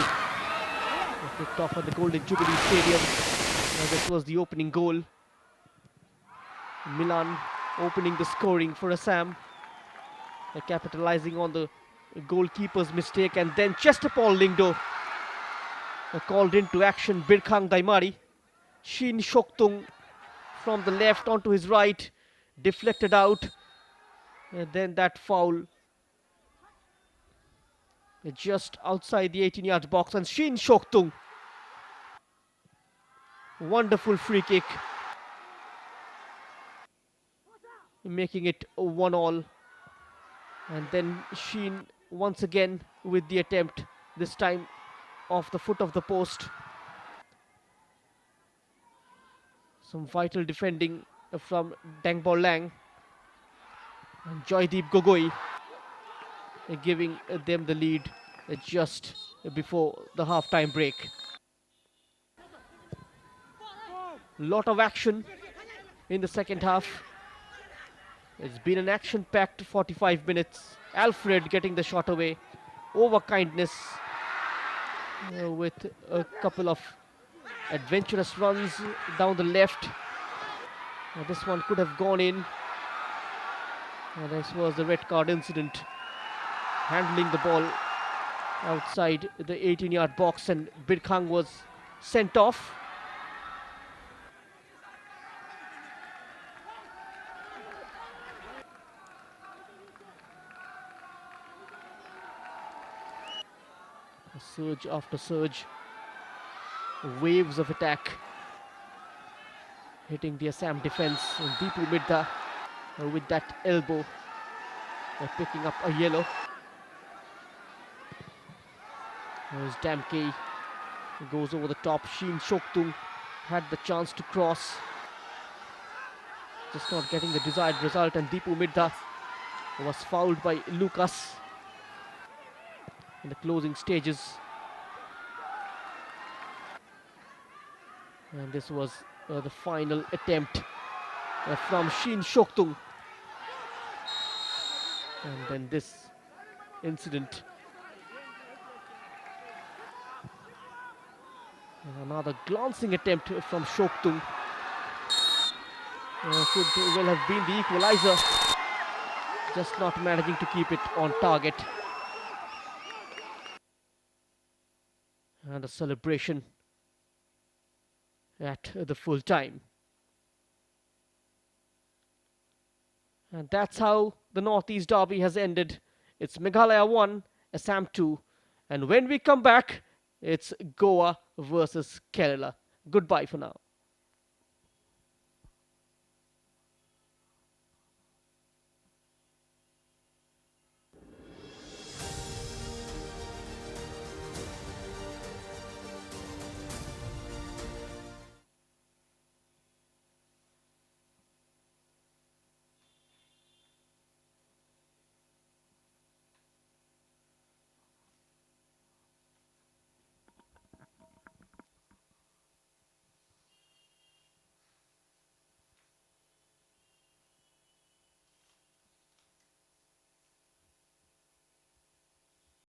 Kicked off at the Golden Jubilee Stadium. This was the opening goal. Milan opening the scoring for Assam, capitalizing on the goalkeeper's mistake, and then Chestapal Lingdo called into action. Birkhang Daimari, Shin Shoktung from the left onto his right, deflected out, and then that foul just outside the 18-yard box, and Shin Shoktung, wonderful free kick, making it 1-1. And then Sheen once again with the attempt, this time off the foot of the post. Some vital defending from Dangbor Lang and Joydeep Gogoi, giving them the lead just before the half-time break. Lot of action in the second half. It's been an action-packed 45 minutes. Alfred getting the shot away. Over kindness with a couple of adventurous runs down the left. This one could have gone in. This was the red card incident. Handling the ball outside the 18-yard box, and Birkhang was sent off. Surge after surge, waves of attack hitting the Assam defense, and Deepu Midda with that elbow picking up a yellow. There's Damke, goes over the top. Shin Shoktung had the chance to cross, just not getting the desired result, and Deepu Midda was fouled by Lucas in the closing stages. And this was the final attempt from Shin Shoktung. And then this incident. And another glancing attempt from Shoktung. Could well have been the equalizer, just not managing to keep it on target. And a celebration at the full time. And that's how the Northeast Derby has ended. It's Meghalaya 1, Assam 2. And when we come back, it's Goa versus Kerala. Goodbye for now.